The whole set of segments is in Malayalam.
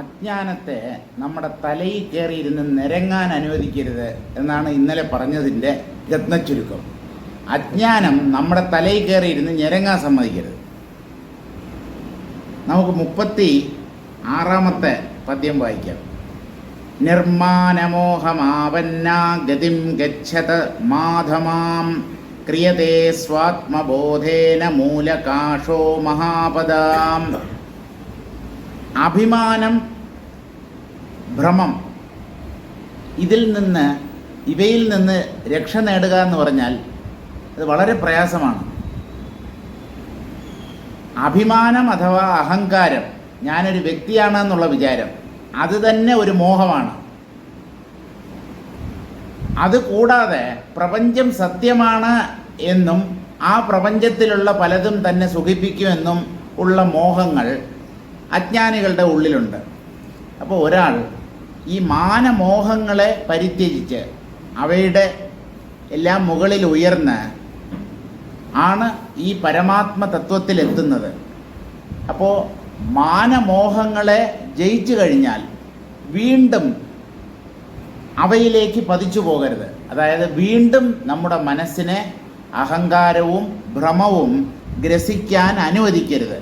അജ്ഞാനത്തെ നമ്മുടെ തലയിൽ കയറിയിരുന്ന് നിരങ്ങാൻ അനുവദിക്കരുത് എന്നാണ് ഇന്നലെ പറഞ്ഞതിൻ്റെ രത്നച്ചുരുക്കം. അജ്ഞാനം നമ്മുടെ തലയിൽ കയറിയിരുന്ന് ഞെരങ്ങാൻ സമ്മതിക്കരുത്. നമുക്ക് 36-ാമത്തെ പദ്യം വായിക്കാം. നിർമ്മാനമോഹമാവന്ന ഗതിം ഗച്ഛത മാധമാം ക്രിയതേ സ്വാത്മബോധേന മൂലകാശോ മഹാപദാം. അഭിമാനം, ഭ്രമം, ഇവയിൽ നിന്ന് രക്ഷ നേടുക എന്ന് പറഞ്ഞാൽ അത് വളരെ പ്രയാസമാണ്. അഭിമാനം അഥവാ അഹങ്കാരം, ഞാനൊരു വ്യക്തിയാണ് എന്നുള്ള വിചാരം, അത് തന്നെ ഒരു മോഹമാണ്. അതുകൂടാതെ പ്രപഞ്ചം സത്യമാണ് എന്നും ആ പ്രപഞ്ചത്തിലുള്ള പലതും തന്നെ സുഖിപ്പിക്കുമെന്നും ഉള്ള മോഹങ്ങൾ അജ്ഞാനികളുടെ ഉള്ളിലുണ്ട്. അപ്പോൾ ഒരാൾ ഈ മാനമോഹങ്ങളെ പരിത്യജിച്ച് അവയുടെ എല്ലാം മുകളിൽ ഉയർന്ന് ആണ് ഈ പരമാത്മ തത്വത്തിലെത്തുന്നത്. അപ്പോൾ മാനമോഹങ്ങളെ ജയിച്ചു കഴിഞ്ഞാൽ വീണ്ടും അവയിലേക്ക് പതിച്ചു പോകരുത്. അതായത് വീണ്ടും നമ്മുടെ മനസ്സിനെ അഹങ്കാരവും ഭ്രമവും ഗ്രസിക്കാൻ അനുവദിക്കരുത്.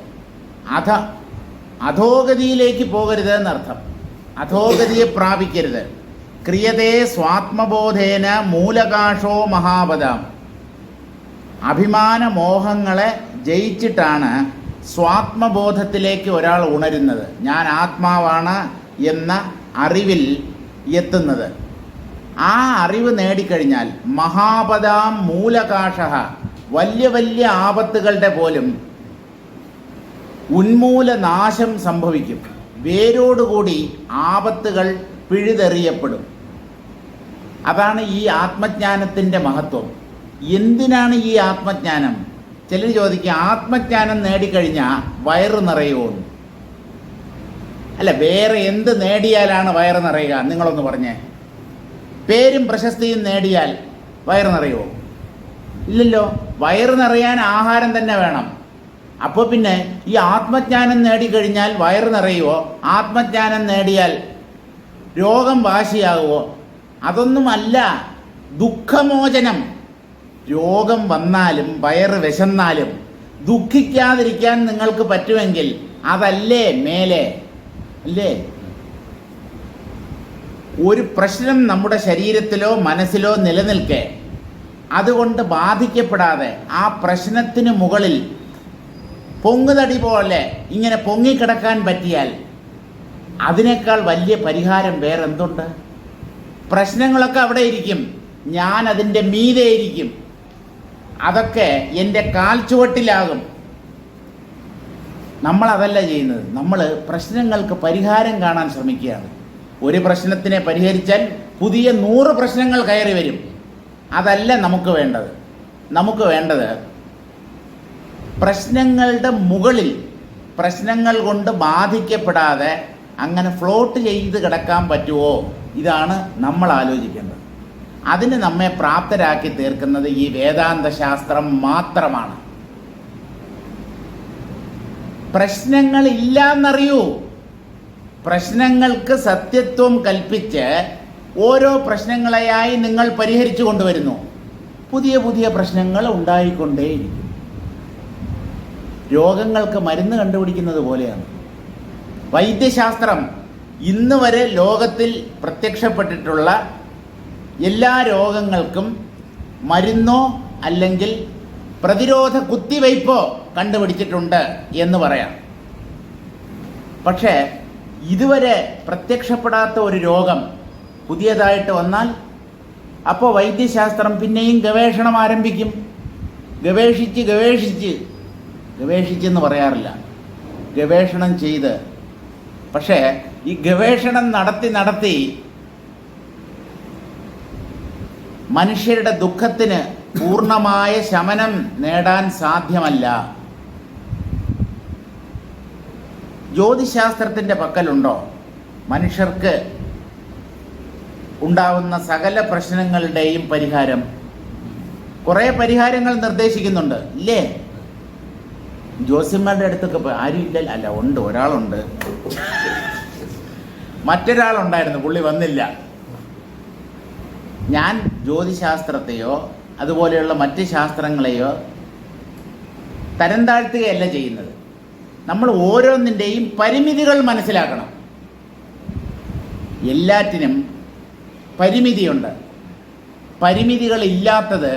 അധോഗതിയിലേക്ക് പോകരുത് എന്നർത്ഥം. അധോഗതിയെ പ്രാപിക്കരുത്. ക്രിയതേ സ്വാത്മബോധേന മൂലകാശോ മഹാപദാം. അഭിമാനമോഹങ്ങളെ ജയിച്ചിട്ടാണ് സ്വാത്മബോധത്തിലേക്ക് ഒരാൾ ഉണരുന്നത്, ഞാൻ ആത്മാവാണ് എന്ന അറിവിൽ എത്തുന്നത്. ആ അറിവ് നേടിക്കഴിഞ്ഞാൽ മഹാപദാം മൂലകാശ, വലിയ വലിയ ആപത്തുകളുടെ പോലും ഉന്മൂലനാശം സംഭവിക്കും. വേരോടുകൂടി ആപത്തുകൾ പിഴുതെറിയപ്പെടും. അതാണ് ഈ ആത്മജ്ഞാനത്തിൻ്റെ മഹത്വം. എന്തിനാണ് ഈ ആത്മജ്ഞാനം? ചിലർ ചോദിക്കുക, ആത്മജ്ഞാനം നേടിക്കഴിഞ്ഞാൽ വയറ് നിറയുമോ? അല്ല, വേറെ എന്ത് നേടിയാലാണ് വയറ് നിറയുക? നിങ്ങളൊന്ന് പറഞ്ഞേ. പേരും പ്രശസ്തിയും നേടിയാൽ വയറ് നിറയുമോ? ഇല്ലല്ലോ. വയറ് നിറയാൻ ആഹാരം തന്നെ വേണം. അപ്പോൾ പിന്നെ ഈ ആത്മജ്ഞാനം നേടിക്കഴിഞ്ഞാൽ വയറ് നിറയുമോ? ആത്മജ്ഞാനം നേടിയാൽ രോഗം വാശിയാകുമോ? അതൊന്നുമല്ല. ദുഃഖമോചനം. രോഗം വന്നാലും വയറ് വിശന്നാലും ദുഃഖിക്കാതിരിക്കാൻ നിങ്ങൾക്ക് പറ്റുമെങ്കിൽ അതല്ലേ മേലെ, അല്ലേ? ഒരു പ്രശ്നം നമ്മുടെ ശരീരത്തിലോ മനസ്സിലോ നിലനിൽക്കെ അതുകൊണ്ട് ബാധിക്കപ്പെടാതെ ആ പ്രശ്നത്തിന് മുകളിൽ പൊങ്ങുതടി പോലെ ഇങ്ങനെ പൊങ്ങിക്കിടക്കാൻ പറ്റിയാൽ അതിനേക്കാൾ വലിയ പരിഹാരം വേറെന്തുണ്ട്? പ്രശ്നങ്ങളൊക്കെ അവിടെ ഇരിക്കും, ഞാൻ അതിൻ്റെ മീതെ ഇരിക്കും. അതൊക്കെ എൻ്റെ കാൽ ചുവട്ടിലാകും. നമ്മളതല്ല ചെയ്യുന്നത്. നമ്മൾ പ്രശ്നങ്ങൾക്ക് പരിഹാരം കാണാൻ ശ്രമിക്കുകയാണ്. ഒരു പ്രശ്നത്തിനെ പരിഹരിച്ചാൽ പുതിയ 100 പ്രശ്നങ്ങൾ കയറി വരും. അതല്ല നമുക്ക് വേണ്ടത്. നമുക്ക് വേണ്ടത് പ്രശ്നങ്ങളുടെ മുകളിൽ പ്രശ്നങ്ങൾ കൊണ്ട് ബാധിക്കപ്പെടാതെ അങ്ങനെ ഫ്ലോട്ട് ചെയ്ത് കിടക്കാൻ പറ്റുമോ? ഇതാണ് നമ്മൾ ആലോചിക്കേണ്ടത്. അതിന് നമ്മെ പ്രാപ്തരാക്കി തീർക്കുന്നത് ഈ വേദാന്ത ശാസ്ത്രം മാത്രമാണ്. പ്രശ്നങ്ങളില്ലെന്നറിയൂ. പ്രശ്നങ്ങൾക്ക് സത്യത്വം കൽപ്പിച്ച് ഓരോ പ്രശ്നങ്ങളെയായി നിങ്ങൾ പരിഹരിച്ചു കൊണ്ടുവരുന്നു. പുതിയ പുതിയ പ്രശ്നങ്ങൾ ഉണ്ടായിക്കൊണ്ടേയിരിക്കും. രോഗങ്ങൾക്ക് മരുന്ന് കണ്ടുപിടിക്കുന്നത് പോലെയാണ് വൈദ്യശാസ്ത്രം. ഇന്ന് വരെ ലോകത്തിൽ പ്രത്യക്ഷപ്പെട്ടിട്ടുള്ള എല്ലാ രോഗങ്ങൾക്കും മരുന്നോ അല്ലെങ്കിൽ പ്രതിരോധ കുത്തിവയ്പ്പോ കണ്ടുപിടിച്ചിട്ടുണ്ട് എന്ന് പറയാം. പക്ഷേ ഇതുവരെ പ്രത്യക്ഷപ്പെടാത്ത ഒരു രോഗം പുതിയതായിട്ട് വന്നാൽ അപ്പോൾ വൈദ്യശാസ്ത്രം പിന്നെയും ഗവേഷണം ആരംഭിക്കും. ഗവേഷിച്ചെന്ന് പറയാറില്ല, ഗവേഷണം ചെയ്ത്. പക്ഷേ ഈ ഗവേഷണം നടത്തി മനുഷ്യരുടെ ദുഃഖത്തിന് പൂർണ്ണമായ ശമനം നേടാൻ സാധ്യമല്ല. ജ്യോതിശാസ്ത്രത്തിൻ്റെ പക്കലുണ്ടോ മനുഷ്യർക്ക് ഉണ്ടാവുന്ന സകല പ്രശ്നങ്ങളുടെയും പരിഹാരം? കുറേ പരിഹാരങ്ങൾ നിർദ്ദേശിക്കുന്നുണ്ട്, ഇല്ലേ? ജ്യോത്സ്യന്മാരുടെ അടുത്തൊക്കെ ആരും ഇല്ല. അല്ല, ഉണ്ട്, ഒരാളുണ്ട്. മറ്റൊരാളുണ്ടായിരുന്നു, പുള്ളി വന്നില്ല. ഞാൻ ജ്യോതിശാസ്ത്രത്തെയോ അതുപോലെയുള്ള മറ്റ് ശാസ്ത്രങ്ങളെയോ തരം താഴ്ത്തുകയല്ല ചെയ്യുന്നത്. നമ്മൾ ഓരോന്നിൻ്റെയും പരിമിതികൾ മനസ്സിലാക്കണം. എല്ലാറ്റിനും പരിമിതിയുണ്ട്. പരിമിതികളില്ലാത്തത്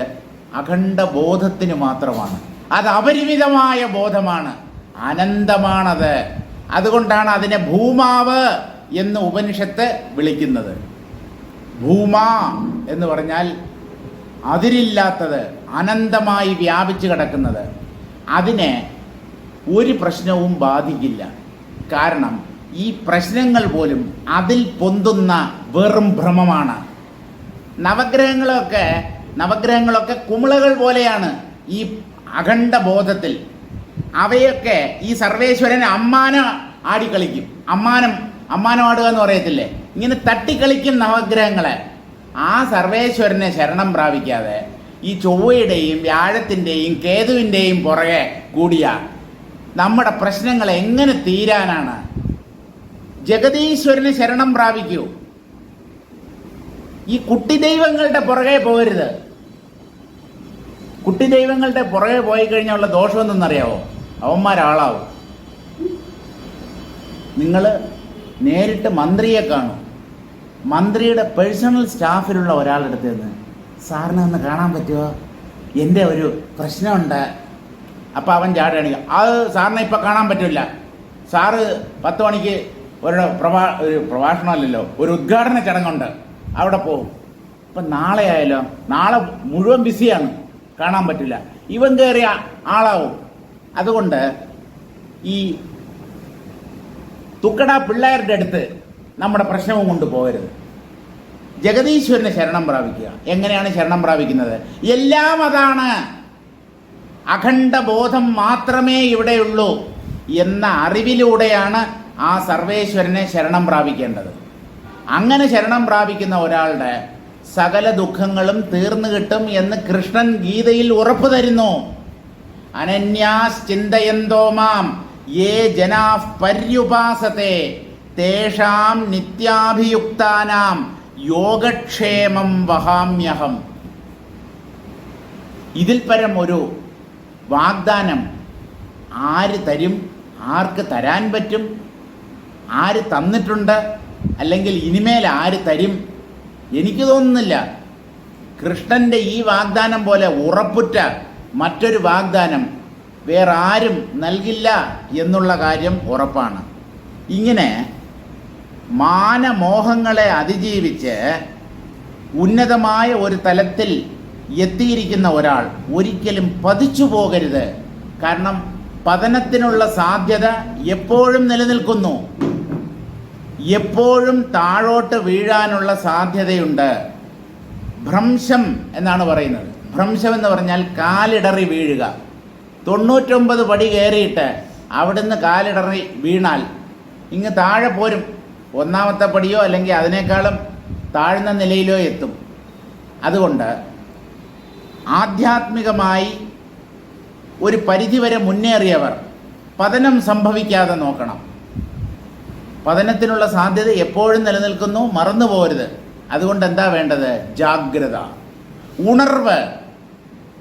അഖണ്ഡ ബോധത്തിന് മാത്രമാണ്. അത് അപരിമിതമായ ബോധമാണ്, അനന്തമാണത്. അതുകൊണ്ടാണ് അതിനെ ഭൂമാവ് എന്ന് ഉപനിഷത്ത് വിളിക്കുന്നത്. ഭൂമാ എന്ന് പറഞ്ഞാൽ അതിരില്ലാത്തത്, അനന്തമായി വ്യാപിച്ചു കിടക്കുന്നത്. അതിനെ ഒരു പ്രശ്നവും ബാധിക്കില്ല. കാരണം ഈ പ്രശ്നങ്ങൾ പോലും അതിൽ പൊന്തുന്ന വെറും ഭ്രമമാണ്. നവഗ്രഹങ്ങളൊക്കെ കുമിളകൾ പോലെയാണ് ഈ അഖണ്ഡ ബോധത്തിൽ. അവയൊക്കെ ഈ സർവേശ്വരൻ ആടിക്കളിക്കും. അമ്മാനമാടുക എന്ന് പറയത്തില്ലേ, ഇങ്ങനെ തട്ടിക്കളിക്കും നവഗ്രഹങ്ങളെ. ആ സർവേശ്വരനെ ശരണം പ്രാപിക്കാതെ ഈ ചൊവ്വയുടെയും വ്യാഴത്തിൻ്റെയും കേതുവിൻ്റെയും പുറകെ കൂടിയ നമ്മുടെ പ്രശ്നങ്ങൾ എങ്ങനെ തീരാനാണ്? ജഗതീശ്വരന് ശരണം പ്രാപിക്കൂ. ഈ കുട്ടി ദൈവങ്ങളുടെ പുറകെ പോകരുത്. കുട്ടി ദൈവങ്ങളുടെ പുറകെ പോയി കഴിഞ്ഞുള്ള ദോഷം എന്തെന്നറിയാവോ? അവന്മാരാളാവും. നിങ്ങൾ നേരിട്ട് മന്ത്രിയെ കാണും. മന്ത്രിയുടെ പേഴ്സണൽ സ്റ്റാഫിലുള്ള ഒരാളുടെ അടുത്ത് നിന്ന്, സാറിനെ ഒന്ന് കാണാൻ പറ്റുമോ, എൻ്റെ ഒരു പ്രശ്നമുണ്ട്. അപ്പം അവൻ ചാടുകയാണെങ്കിൽ അത് സാറിനെ ഇപ്പം കാണാൻ പറ്റില്ല, സാറ് 10 മണിക്ക് ഒരു പ്രഭാഷണമല്ലല്ലോ, ഒരു ഉദ്ഘാടന ചടങ്ങുണ്ട്, അവിടെ പോകും. ഇപ്പം നാളെ ആയാലോ, നാളെ മുഴുവൻ ബിസിയാണ്, കാണാൻ പറ്റില്ല. ഇവൻ കയറിയ ആളാവും. അതുകൊണ്ട് ഈ തുക്കട പിള്ളേരുടെ അടുത്ത് നമ്മുടെ പ്രശ്നവും കൊണ്ട് പോകരുത്. ജഗതീശ്വരനെ ശരണം പ്രാപിക്കുക. എങ്ങനെയാണ് ശരണം പ്രാപിക്കുന്നത്? എല്ലാം അതാണ്, അഖണ്ഡ ബോധം മാത്രമേ ഇവിടെയുള്ളൂ എന്ന അറിവിലൂടെയാണ് ആ സർവേശ്വരനെ ശരണം പ്രാപിക്കേണ്ടത്. അങ്ങനെ ശരണം പ്രാപിക്കുന്ന ഒരാളുടെ സകല ദുഃഖങ്ങളും തീർന്നു കിട്ടും എന്ന് കൃഷ്ണൻ ഗീതയിൽ ഉറപ്പു തരുന്നു. അനന്യാസ് ചിന്തയന്തോ മാം യേ ജനാഃ പര്യുപാസത്തെ തേഷാം നിത്യാഭിയുക്താനാം യോഗക്ഷേമം വഹാമ്യഹം. ഇതിൽ പരം ഒരു വാഗ്ദാനം ആര് തരും? ആർക്ക് തരാൻ പറ്റും? ആര് തന്നിട്ടുണ്ട്? അല്ലെങ്കിൽ ഇനിമേൽ ആര് തരും? എനിക്ക് തോന്നുന്നില്ല കൃഷ്ണൻ്റെ ഈ വാഗ്ദാനം പോലെ ഉറപ്പുറ്റ മറ്റൊരു വാഗ്ദാനം വേറെ ആരും നൽകില്ല എന്നുള്ള കാര്യം ഉറപ്പാണ്. ഇങ്ങനെ മാനമോഹങ്ങളെ അതിജീവിച്ച് ഉന്നതമായ ഒരു തലത്തിൽ എത്തിയിരിക്കുന്ന ഒരാൾ ഒരിക്കലും പതിച്ചു പോകരുത്. കാരണം പതനത്തിനുള്ള സാധ്യത എപ്പോഴും നിലനിൽക്കുന്നു. എപ്പോഴും താഴോട്ട് വീഴാനുള്ള സാധ്യതയുണ്ട്. ഭ്രംശം എന്നാണ് പറയുന്നത്. ഭ്രംശം എന്ന് പറഞ്ഞാൽ കാലിടറി വീഴുക. 99 പടി കയറിയിട്ട് അവിടുന്ന് കാലിടറി വീണാൽ ഇങ്ങ് താഴെ പോരും. 1ാമത്തെ പടിയോ അല്ലെങ്കിൽ അതിനേക്കാളും താഴ്ന്ന നിലയിലോ എത്തും. അതുകൊണ്ട് ആധ്യാത്മികമായി ഒരു പരിധിവരെ മുന്നേറിയവർ പതനം സംഭവിക്കാതെ നോക്കണം. പതനത്തിനുള്ള സാധ്യത എപ്പോഴും നിലനിൽക്കുന്നു, മറന്നു പോകരുത്. അതുകൊണ്ട് എന്താ വേണ്ടത്? ജാഗ്രത, ഉണർവ്.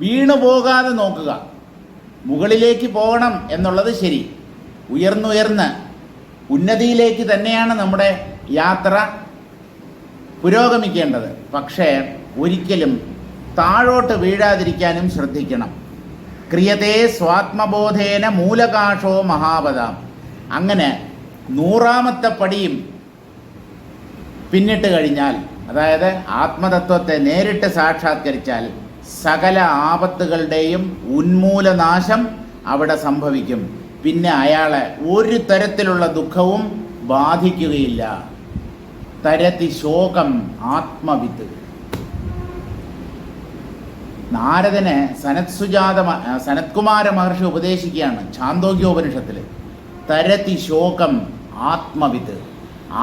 വീണു പോകാതെ നോക്കുക. മുകളിലേക്ക് പോകണം എന്നുള്ളത് ശരി, ഉയർന്നുയർന്ന് ഉന്നതിയിലേക്ക് തന്നെയാണ് നമ്മുടെ യാത്ര പുരോഗമിക്കേണ്ടത്. പക്ഷേ ഒരിക്കലും താഴോട്ട് വീഴാതിരിക്കാനും ശ്രദ്ധിക്കണം. ക്രിയതേ സ്വാത്മബോധേന മൂലകാശോ മഹാപദാം. അങ്ങനെ 100ാമത്തെ പടിയും പിന്നിട്ട് കഴിഞ്ഞാൽ, അതായത് ആത്മതത്വത്തെ നേരിട്ട് സാക്ഷാത്കരിച്ചാൽ സകല ആപത്തുകളുടെയും ഉന്മൂലനാശം അവിടെ സംഭവിക്കും. പിന്നെ അയാളെ ഒരു തരത്തിലുള്ള ദുഃഖവും ബാധിക്കുകയില്ല. തരതി ശോകം ആത്മവിത്ത്. നാരദനെ സനത്കുമാര മഹർഷി ഉപദേശിക്കുകയാണ് ഛാന്തോഗ്യോപനിഷത്തിൽ. തരതി ശോകം ആത്മവിത്ത്.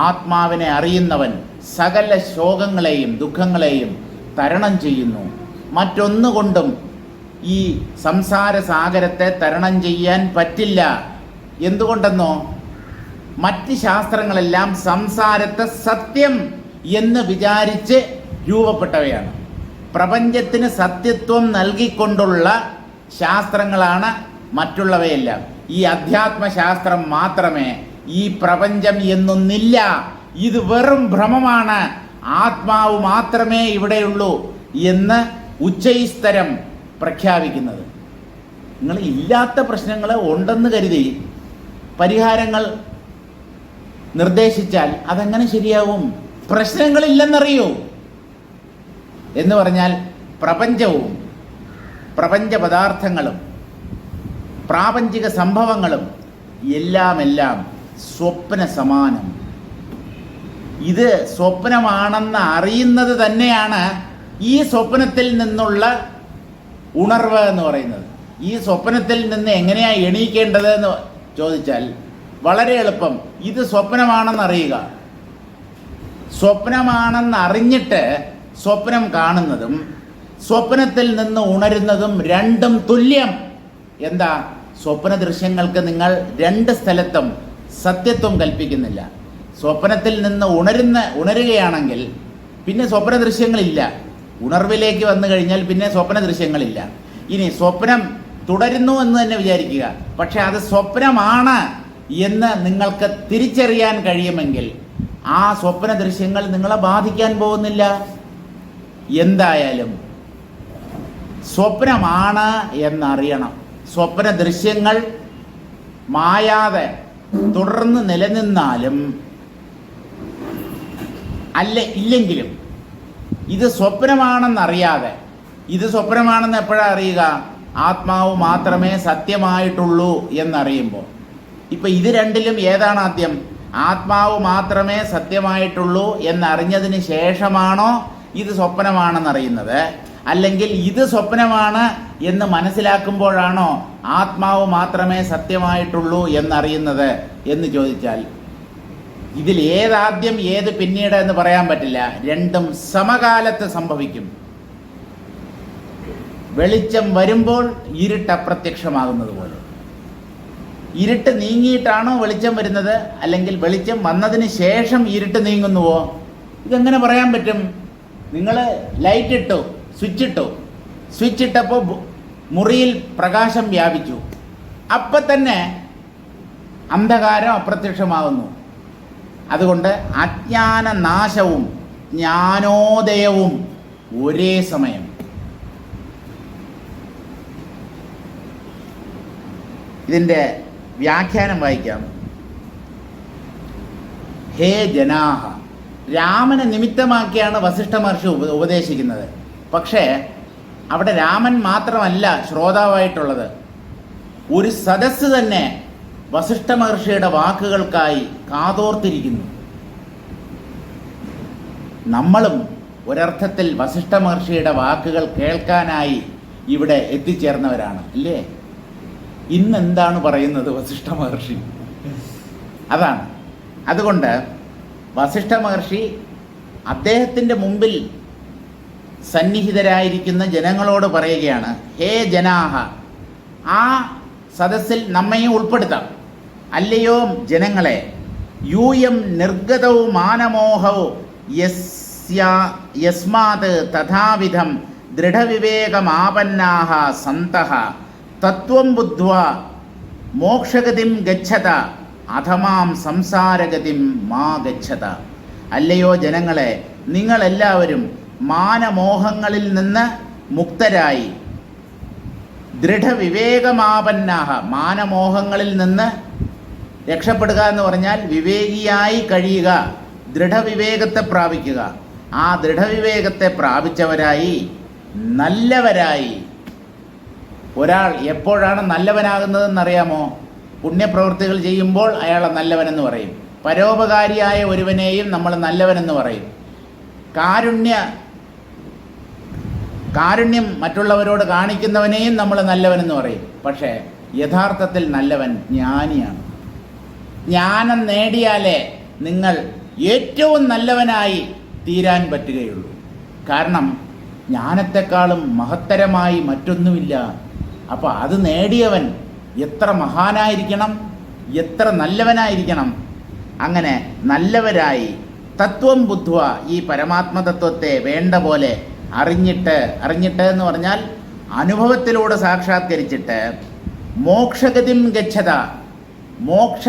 ആത്മാവിനെ അറിയുന്നവൻ സകല ശോകങ്ങളെയും ദുഃഖങ്ങളെയും തരണം ചെയ്യുന്നു. മറ്റൊന്നുകൊണ്ടും ഈ സംസാര സാഗരത്തെ തരണം ചെയ്യാൻ പറ്റില്ല. എന്തുകൊണ്ടെന്നോ, മറ്റ് ശാസ്ത്രങ്ങളെല്ലാം സംസാരത്തെ സത്യം എന്ന് വിചാരിച്ച് രൂപപ്പെട്ടവയാണ്. പ്രപഞ്ചത്തിന് സത്യത്വം നൽകിക്കൊണ്ടുള്ള ശാസ്ത്രങ്ങളാണ് മറ്റുള്ളവയെല്ലാം. ഈ അധ്യാത്മശാസ്ത്രം മാത്രമേ ഈ പ്രപഞ്ചം എന്നൊന്നില്ല, ഇത് വെറും ഭ്രമമാണ്, ആത്മാവ് മാത്രമേ ഇവിടെയുള്ളൂ എന്ന് ഉച്ചൈസ്തരം പ്രഖ്യാപിക്കുന്നത്. നിങ്ങൾ ഇല്ലാത്ത പ്രശ്നങ്ങൾ ഉണ്ടെന്ന് കരുതി പരിഹാരങ്ങൾ നിർദ്ദേശിച്ചാൽ അതെങ്ങനെ ശരിയാവും? പ്രശ്നങ്ങളില്ലെന്നറിയൂ എന്ന് പറഞ്ഞാൽ പ്രപഞ്ചവും പ്രപഞ്ച പദാർത്ഥങ്ങളും പ്രാപഞ്ചിക സംഭവങ്ങളും എല്ലാം സ്വപ്ന സമാനം. ഇത് സ്വപ്നമാണെന്ന് അറിയുന്നത് തന്നെയാണ് ഈ സ്വപ്നത്തിൽ നിന്നുള്ള ഉണർവ് എന്ന് പറയുന്നത്. ഈ സ്വപ്നത്തിൽ നിന്ന് എങ്ങനെയാണ് എണീക്കേണ്ടത് എന്ന് ചോദിച്ചാൽ വളരെ എളുപ്പം. ഇത് സ്വപ്നമാണെന്നറിയുക. സ്വപ്നമാണെന്നറിഞ്ഞിട്ട് സ്വപ്നം കാണുന്നതും സ്വപ്നത്തിൽ നിന്ന് ഉണരുന്നതും രണ്ടും തുല്യം. എന്താ? സ്വപ്ന ദൃശ്യങ്ങൾക്ക് നിങ്ങൾ രണ്ട് സ്ഥലത്തും സത്യത്വം കൽപ്പിക്കുന്നില്ല. സ്വപ്നത്തിൽ നിന്ന് ഉണരുകയാണെങ്കിൽ പിന്നെ സ്വപ്ന ദൃശ്യങ്ങളില്ല. ഉണർവിലേക്ക് വന്നു കഴിഞ്ഞാൽ പിന്നെ സ്വപ്ന ദൃശ്യങ്ങളില്ല. ഇനി സ്വപ്നം തുടരുന്നു എന്ന് തന്നെ വിചാരിക്കുക, പക്ഷെ അത് സ്വപ്നമാണ് എന്ന് നിങ്ങൾക്ക് തിരിച്ചറിയാൻ കഴിയുമെങ്കിൽ ആ സ്വപ്ന ദൃശ്യങ്ങൾ നിങ്ങളെ ബാധിക്കാൻ പോകുന്നില്ല. എന്തായാലും സ്വപ്നമാണ് എന്നറിയണം. സ്വപ്ന ദൃശ്യങ്ങൾ മായാതെ തുടർന്ന് നിലനിന്നാലും ഇല്ലെങ്കിലും ഇത് സ്വപ്നമാണെന്നറിയാതെ, ഇത് സ്വപ്നമാണെന്ന് എപ്പോഴാണ് അറിയുക? ആത്മാവ് മാത്രമേ സത്യമായിട്ടുള്ളൂ എന്നറിയുമ്പോൾ. ഇപ്പം ഇത് രണ്ടിലും ഏതാണ് ആദ്യം? ആത്മാവ് മാത്രമേ സത്യമായിട്ടുള്ളൂ എന്നറിഞ്ഞതിന് ശേഷമാണോ ഇത് സ്വപ്നമാണെന്നറിയുന്നത്? അല്ലെങ്കിൽ ഇത് സ്വപ്നമാണ് എന്ന് മനസ്സിലാക്കുമ്പോഴാണോ ആത്മാവ് മാത്രമേ സത്യമായിട്ടുള്ളൂ എന്നറിയുന്നത് എന്ന് ചോദിച്ചാൽ ഇതിൽ ഏതാദ്യം ഏത് പിന്നീട് എന്ന് പറയാൻ പറ്റില്ല. രണ്ടും സമകാലത്ത് സംഭവിക്കും. വെളിച്ചം വരുമ്പോൾ ഇരുട്ട് അപ്രത്യക്ഷമാകുന്നത് പോലെ. ഇരുട്ട് നീങ്ങിയിട്ടാണോ വെളിച്ചം വരുന്നത്, അല്ലെങ്കിൽ വെളിച്ചം വന്നതിന് ശേഷം ഇരുട്ട് നീങ്ങുന്നുവോ? ഇതെങ്ങനെ പറയാൻ പറ്റും? നിങ്ങൾ ലൈറ്റ് ഇട്ടു, സ്വിച്ച് ഇട്ടപ്പോൾ മുറിയിൽ പ്രകാശം വ്യാപിച്ചു, അപ്പം തന്നെ അന്ധകാരം അപ്രത്യക്ഷമാകുന്നു. അതുകൊണ്ട് അജ്ഞാന നാശവും ജ്ഞാനോദയവും ഒരേ സമയം. ഇതിൻ്റെ വ്യാഖ്യാനം വായിക്കാം. ഹേ ജനാഹ, രാമനെ നിമിത്തമാക്കിയാണ് വസിഷ്ഠ മഹർഷി ഉപദേശിക്കുന്നത്. പക്ഷേ അവിടെ രാമൻ മാത്രമല്ല ശ്രോതാവായിട്ടുള്ളത്. ഒരു സദസ്സ് തന്നെ വസിഷ്ഠ മഹർഷിയുടെ വാക്കുകൾക്കായി കാതോർത്തിരിക്കുന്നു. നമ്മളും ഒരർത്ഥത്തിൽ വസിഷ്ഠ മഹർഷിയുടെ വാക്കുകൾ കേൾക്കാനായി ഇവിടെ എത്തിച്ചേർന്നവരാണ്, അല്ലേ? ഇന്നെന്താണ് പറയുന്നത് വസിഷ്ഠ മഹർഷി? അതാണ്. അതുകൊണ്ട് വസിഷ്ഠ മഹർഷി അദ്ദേഹത്തിൻ്റെ മുമ്പിൽ സന്നിഹിതരായിരിക്കുന്ന ജനങ്ങളോട് പറയുകയാണ്, ഹേ ജനാഹ, ആ സദസ്സിൽ നമ്മയും ഉൾപ്പെടുത്താം. അല്ലയോ ജനങ്ങളെ, യൂയം നിർഗതവും മാനമോഹവും യസ്മാത് തഥാവിധം ദൃഢവിവേകമാപന്നാഹ സന്തഃ തത്വം ബുദ്ധ്വാ മോക്ഷഗതിം ഗച്ഛത അധമാം സംസാരഗതിം മാ ഗച്ഛത. അല്ലയോ ജനങ്ങളെ, നിങ്ങളെല്ലാവരും മാനമോഹങ്ങളിൽ നിന്ന് മുക്തരായി ദൃഢവിവേകമാപന്നാഹ, മാനമോഹങ്ങളിൽ നിന്ന് രക്ഷപ്പെടുക എന്ന് പറഞ്ഞാൽ വിവേകിയായി കഴിയുക, ദൃഢവിവേകത്തെ പ്രാപിക്കുക. ആ ദൃഢവിവേകത്തെ പ്രാപിച്ചവരായി നല്ലവരായി. ഒരാൾ എപ്പോഴാണ് നല്ലവനാകുന്നതെന്നറിയാമോ? പുണ്യപ്രവൃത്തികൾ ചെയ്യുമ്പോൾ അയാളെ നല്ലവനെന്ന് പറയും. പരോപകാരിയായ ഒരുവനെയും നമ്മൾ നല്ലവനെന്ന് പറയും. കാരുണ്യം മറ്റുള്ളവരോട് കാണിക്കുന്നവനെയും നമ്മൾ നല്ലവനെന്ന് പറയും. പക്ഷേ യഥാർത്ഥത്തിൽ നല്ലവൻ ജ്ഞാനിയാണ്. ജ്ഞാനം നേടിയാലേ നിങ്ങൾ ഏറ്റവും നല്ലവനായി തീരാൻ പറ്റുകയുള്ളൂ. കാരണം ജ്ഞാനത്തെക്കാളും മഹത്തരമായി മറ്റൊന്നുമില്ല. അപ്പോൾ അത് നേടിയവൻ എത്ര മഹാനായിരിക്കണം, എത്ര നല്ലവനായിരിക്കണം. അങ്ങനെ നല്ലവരായി തത്വം ബുദ്ധ്വ ഈ പരമാത്മതത്വത്തെ വേണ്ട പോലെ അറിഞ്ഞിട്ട് എന്ന് പറഞ്ഞാൽ അനുഭവത്തിലൂടെ സാക്ഷാത്കരിച്ചിട്ട് മോക്ഷഗതിം ഗച്ഛത, മോക്ഷ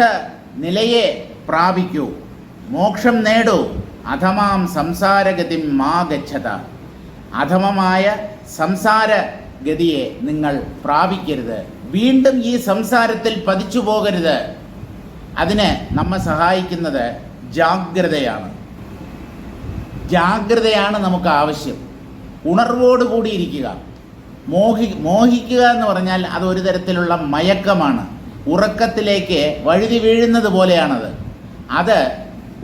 നിലയെ പ്രാപിക്കൂ, മോക്ഷം നേടൂ. അധമാം സംസാരഗതിം മാ ഗച്ഛത, അധമമായ സംസാരഗതിയെ നിങ്ങൾ പ്രാപിക്കരുത്, വീണ്ടും ഈ സംസാരത്തിൽ പതിച്ചു പോകരുത്. അതിന് നമ്മെ സഹായിക്കുന്നത് ജാഗ്രതയാണ്. ജാഗ്രതയാണ് നമുക്ക് ആവശ്യം. ഉണർവോട് കൂടിയിരിക്കുക. മോഹിക്കുക എന്ന് പറഞ്ഞാൽ അതൊരു തരത്തിലുള്ള മയക്കമാണ്, ഉറക്കത്തിലേക്ക് വഴുതി വീഴുന്നത് പോലെയാണത്. അത്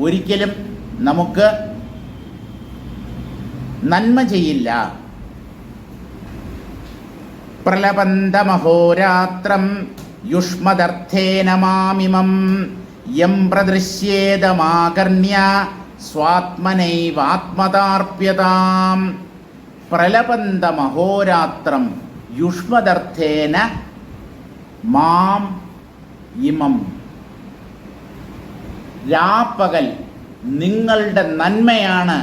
ഒരിക്കലും നമുക്ക് നന്മ ചെയ്യില്ല. പ്രലപന്തമഹോരാത്രം യുഷ്മദർത്ഥേന മാമിമം യം പ്രദൃശ്യേതമാകർണ്യ സ്വാത്മനൈവാത്മതാർപ്യതാം. പ്രലപന്തമഹോരാത്രം യുഷ്മദർത്ഥേന മാം ഇമം. രാപ്പകൽ നിങ്ങളുടെ നന്മയാണ്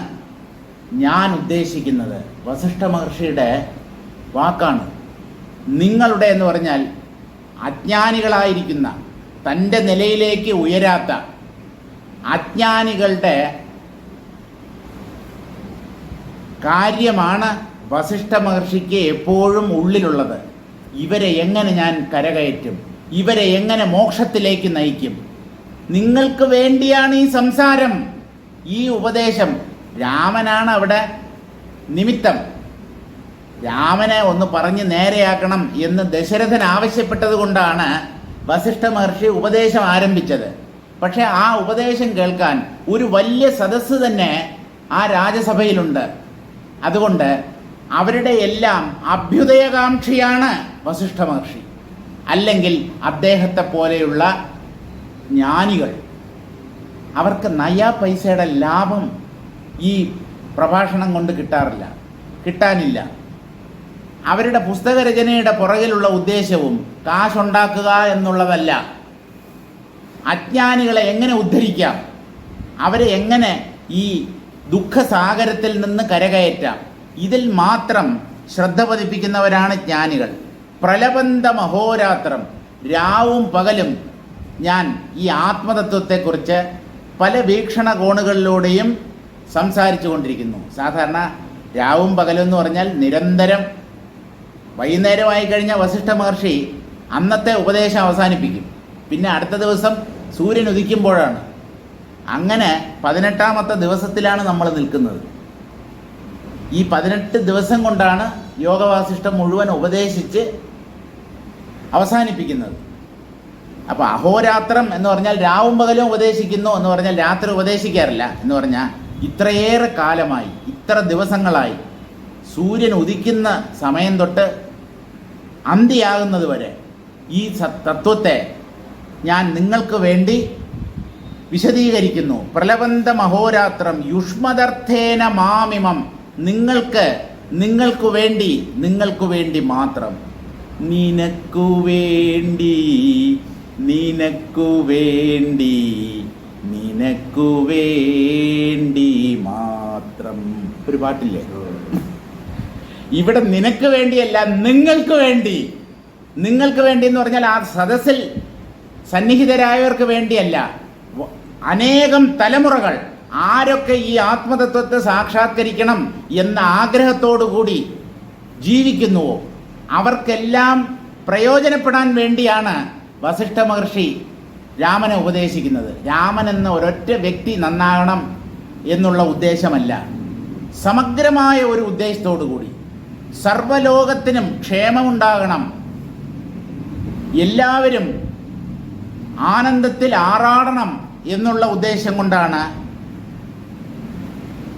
ഞാൻ ഉദ്ദേശിക്കുന്നത്. വസിഷ്ഠ മഹർഷിയുടെ വാക്കാണ്. നിങ്ങളുടെ എന്ന് പറഞ്ഞാൽ അജ്ഞാനികളായിരിക്കുന്ന, തൻ്റെ നിലയിലേക്ക് ഉയരാത്ത അജ്ഞാനികളുടെ കാര്യമാണ് വസിഷ്ഠ മഹർഷിക്ക് എപ്പോഴും ഉള്ളിലുള്ളത്. ഇവരെ എങ്ങനെ ഞാൻ കരകയറ്റും, ഇവരെ എങ്ങനെ മോക്ഷത്തിലേക്ക് നയിക്കും, നിങ്ങൾക്ക് വേണ്ടിയാണ് ഈ സംസാരം, ഈ ഉപദേശം. രാമനാണ് അവിടെ നിമിത്തം. രാമനെ ഒന്ന് പറഞ്ഞ് നേരെയാക്കണം എന്ന് ദശരഥൻ ആവശ്യപ്പെട്ടത് കൊണ്ടാണ് വസിഷ്ഠ മഹർഷി ഉപദേശം ആരംഭിച്ചത്. പക്ഷെ ആ ഉപദേശം കേൾക്കാൻ ഒരു വലിയ സദസ്സ് തന്നെ ആ രാജസഭയിലുണ്ട്. അതുകൊണ്ട് അവരുടെ എല്ലാം അഭ്യുദയകാംക്ഷിയാണ് വസിഷ്ഠ മഹർഷി. അല്ലെങ്കിൽ അദ്ദേഹത്തെ പോലെയുള്ള ജ്ഞാനികൾ, അവർക്ക് നയാ പൈസയുടെ ലാഭം ഈ പ്രഭാഷണം കൊണ്ട് കിട്ടാനില്ല. അവരുടെ പുസ്തകരചനയുടെ പുറകിലുള്ള ഉദ്ദേശവും കാശുണ്ടാക്കുക എന്നുള്ളതല്ല. അജ്ഞാനികളെ എങ്ങനെ ഉദ്ധരിക്കാം, അവരെ എങ്ങനെ ഈ ദുഃഖസാഗരത്തിൽ നിന്ന് കരകയറ്റാം, ഇതിൽ മാത്രം ശ്രദ്ധ പതിപ്പിക്കുന്നവരാണ് ജ്ഞാനികൾ. പ്രലപന്ത മഹോരാത്രം, രാവും പകലും ഞാൻ ഈ ആത്മതത്വത്തെക്കുറിച്ച് പല വീക്ഷണകോണുകളിലൂടെയും സംസാരിച്ചു കൊണ്ടിരിക്കുന്നു. സാധാരണ രാവും പകലും എന്ന് പറഞ്ഞാൽ നിരന്തരം വൈകുന്നേരമായി കഴിഞ്ഞ വസിഷ്ഠ മഹർഷി അന്നത്തെ ഉപദേശം അവസാനിപ്പിക്കും. പിന്നെ അടുത്ത ദിവസം സൂര്യൻ ഉദിക്കുമ്പോഴാണ്. അങ്ങനെ 18ാമത്തെ ദിവസത്തിലാണ് നമ്മൾ നിൽക്കുന്നത്. ഈ 18 ദിവസം കൊണ്ടാണ് യോഗവാസിഷ്ഠം മുഴുവൻ ഉപദേശിച്ച് അവസാനിപ്പിക്കുന്നത്. അപ്പോൾ അഹോരാത്രം എന്ന് പറഞ്ഞാൽ രാവും പകലും ഉപദേശിക്കുന്നു എന്ന് പറഞ്ഞാൽ രാത്രി ഉപദേശിക്കാറില്ല എന്ന് പറഞ്ഞാൽ ഇത്രയേറെ കാലമായി, ഇത്ര ദിവസങ്ങളായി, സൂര്യൻ ഉദിക്കുന്ന സമയം തൊട്ട് അന്തിയാകുന്നത് വരെ ഈ തത്വത്തെ ഞാൻ നിങ്ങൾക്ക് വേണ്ടി വിശദീകരിക്കുന്നു. പ്രലപന്ത മഹോരാത്രം യുഷ്മദർത്ഥേന മാമിമം, നിങ്ങൾക്ക് വേണ്ടി മാത്രം, നിനക്കു വേണ്ടി മാത്രം. ഒരു പാട്ടില്ലേ? ഇവിടെ നിനക്ക് വേണ്ടിയല്ല, നിങ്ങൾക്ക് വേണ്ടി എന്ന് പറഞ്ഞാൽ ആ സദസ്സിൽ സന്നിഹിതരായവർക്ക് വേണ്ടിയല്ല. അനേകം തലമുറകൾ ആരൊക്കെ ഈ ആത്മതത്വത്തെ സാക്ഷാത്കരിക്കണം എന്ന ആഗ്രഹത്തോടു കൂടി ജീവിക്കുന്നുവോ അവർക്കെല്ലാം പ്രയോജനപ്പെടാൻ വേണ്ടിയാണ് വസിഷ്ഠ മഹർഷി രാമനെ ഉപദേശിക്കുന്നത്. രാമൻ എന്ന ഒരൊറ്റ വ്യക്തി നന്നാകണം എന്നുള്ള ഉദ്ദേശമല്ല, സമഗ്രമായ ഒരു ഉദ്ദേശത്തോടു കൂടി സർവ്വലോകത്തിനും ക്ഷേമമുണ്ടാകണം, എല്ലാവരും ആനന്ദത്തിൽ ആറാടണം എന്നുള്ള ഉദ്ദേശം കൊണ്ടാണ്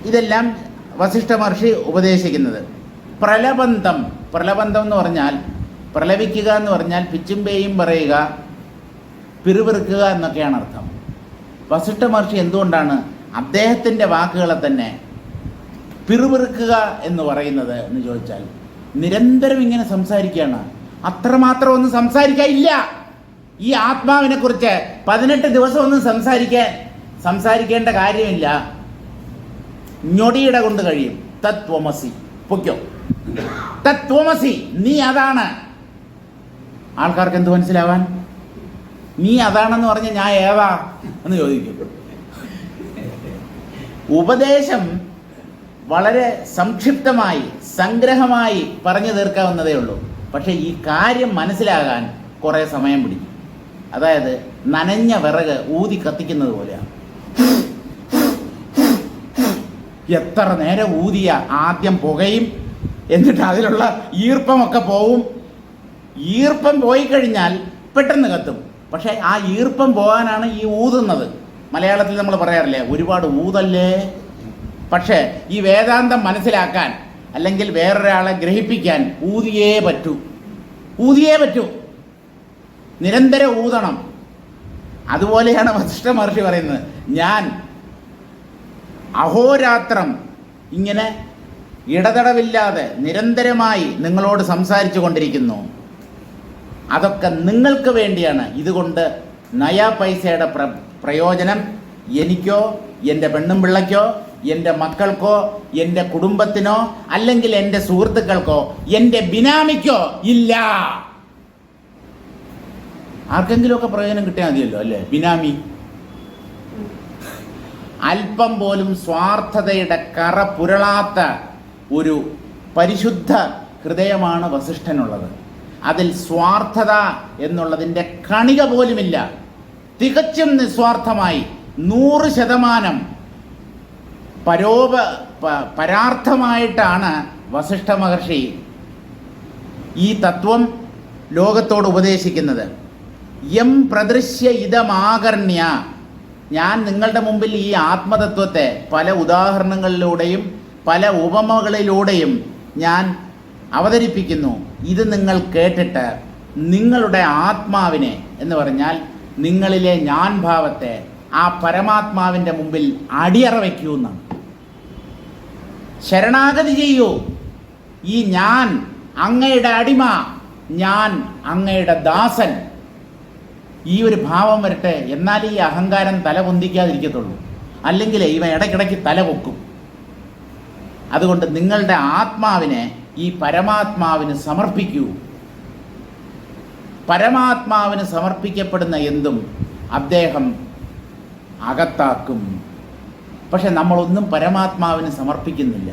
ഇതെല്ലാം വസിഷ്ഠ മഹർഷി ഉപദേശിക്കുന്നത്. പ്രലപന്തം എന്ന് പറഞ്ഞാൽ, പ്രലപിക്കുക എന്ന് പറഞ്ഞാൽ പിച്ചുംപേയും പറയുക, പിറുപിറുക്കുക എന്നൊക്കെയാണ് അർത്ഥം. വസിഷ്ഠ മഹർഷി എന്തുകൊണ്ടാണ് അദ്ദേഹത്തിൻ്റെ വാക്കുകളെ തന്നെ പിറുപിറുക്കുക എന്ന് പറയുന്നത് എന്ന് ചോദിച്ചാൽ, നിരന്തരം ഇങ്ങനെ സംസാരിക്കുകയാണ്. അത്രമാത്രം ഒന്നും സംസാരിക്കാനില്ല. ഈ ആത്മാവിനെ കുറിച്ച് 18 ദിവസം ഒന്നും സംസാരിക്കാൻ സംസാരിക്കേണ്ട കാര്യമില്ല, ഞൊടിയിട കൊണ്ട് കഴിയും. തത്വമസി, പൊയ്ക്കോ, തത്വമസി, നീ അതാണ്. ആൾക്കാർക്ക് എന്ത് മനസ്സിലാവാൻ? നീ അതാണെന്ന് പറഞ്ഞ് ഞാൻ ഏതാ എന്ന് ചോദിക്കും. ഉപദേശം വളരെ സംക്ഷിപ്തമായി സംഗ്രഹമായി പറഞ്ഞു തീർക്കാവുന്നതേ ഉള്ളൂ. പക്ഷെ ഈ കാര്യം മനസ്സിലാകാൻ കുറേ സമയം പിടിക്കും. അതായത് നനഞ്ഞ വിറക് ഊതി കത്തിക്കുന്നത് പോലെയാണ്. എത്ര നേരം ഊതിയ ആദ്യം പുകയും, എന്നിട്ട് അതിലുള്ള ഈർപ്പമൊക്കെ പോവും. ഈർപ്പം പോയി കഴിഞ്ഞാൽ പെട്ടെന്ന് കത്തും. പക്ഷെ ആ ഈർപ്പം പോകാനാണ് ഈ ഊതുന്നത്. മലയാളത്തിൽ നമ്മൾ പറയാറില്ലേ, ഒരുപാട് ഊതല്ലേ. പക്ഷേ ഈ വേദാന്തം മനസ്സിലാക്കാൻ അല്ലെങ്കിൽ വേറൊരാളെ ഗ്രഹിപ്പിക്കാൻ ഊതിയേ പറ്റൂ. നിരന്തരം ഊതണം. അതുപോലെയാണ് വസിഷ്ഠ മഹർഷി പറയുന്നത്, ഞാൻ അഹോരാത്രം ഇങ്ങനെ ഇടതടവില്ലാതെ നിരന്തരമായി നിങ്ങളോട് സംസാരിച്ചു കൊണ്ടിരിക്കുന്നു. അതൊക്കെ നിങ്ങൾക്ക് വേണ്ടിയാണ്. ഇതുകൊണ്ട് നയാ പൈസയുടെ പ്രയോജനം എനിക്കോ എൻ്റെ പെണ്ണും പിള്ളയ്ക്കോ എൻ്റെ മക്കൾക്കോ എൻ്റെ കുടുംബത്തിനോ അല്ലെങ്കിൽ എൻ്റെ സുഹൃത്തുക്കൾക്കോ എൻ്റെ ബിനാമിക്കോ ഇല്ല. ആർക്കെങ്കിലുമൊക്കെ പ്രയോജനം കിട്ടിയാൽ മതിയല്ലോ അല്ലേ? ബിനാമി. അല്പം പോലും സ്വാർത്ഥതയുടെ കറ പുരളാത്ത ഒരു പരിശുദ്ധ ഹൃദയമാണ് വസിഷ്ഠനുള്ളത്. അതിൽ സ്വാർത്ഥത എന്നുള്ളതിൻ്റെ കണിക പോലുമില്ല. തികച്ചും നിസ്വാർത്ഥമായി 100% പരാർത്ഥമായിട്ടാണ് വസിഷ്ഠ മഹർഷി ഈ തത്വം ലോകത്തോട് ഉപദേശിക്കുന്നത്. യം പ്രദൃശ്യ ഇതമാകർണ്യ, ഞാൻ നിങ്ങളുടെ മുമ്പിൽ ഈ ആത്മതത്വത്തെ പല ഉദാഹരണങ്ങളിലൂടെയും പല ഉപമകളിലൂടെയും ഞാൻ അവതരിപ്പിക്കുന്നു. ഇത് നിങ്ങൾ കേട്ടിട്ട് നിങ്ങളുടെ ആത്മാവിനെ എന്ന് പറഞ്ഞാൽ നിങ്ങളിലെ ഞാൻ ഭാവത്തെ ആ പരമാത്മാവിൻ്റെ മുമ്പിൽ അടിയറ വയ്ക്കൂ എന്നാണ്. ശരണാഗതി ചെയ്യൂ. ഈ ഞാൻ അങ്ങയുടെ അടിമ, ഞാൻ അങ്ങയുടെ ദാസൻ, ഈ ഒരു ഭാവം വരട്ടെ. എന്നാൽ ഈ അഹങ്കാരം തല പൊന്തിക്കാതിരിക്കത്തുള്ളൂ. അല്ലെങ്കിൽ ഇവ ഇടയ്ക്കിടയ്ക്ക് തല പൊക്കും. അതുകൊണ്ട് നിങ്ങളുടെ ആത്മാവിനെ ഈ പരമാത്മാവിന് സമർപ്പിക്കൂ. പരമാത്മാവിന് സമർപ്പിക്കപ്പെടുന്ന എന്തും അദ്ദേഹം അകത്താക്കും. പക്ഷെ നമ്മളൊന്നും പരമാത്മാവിന് സമർപ്പിക്കുന്നില്ല.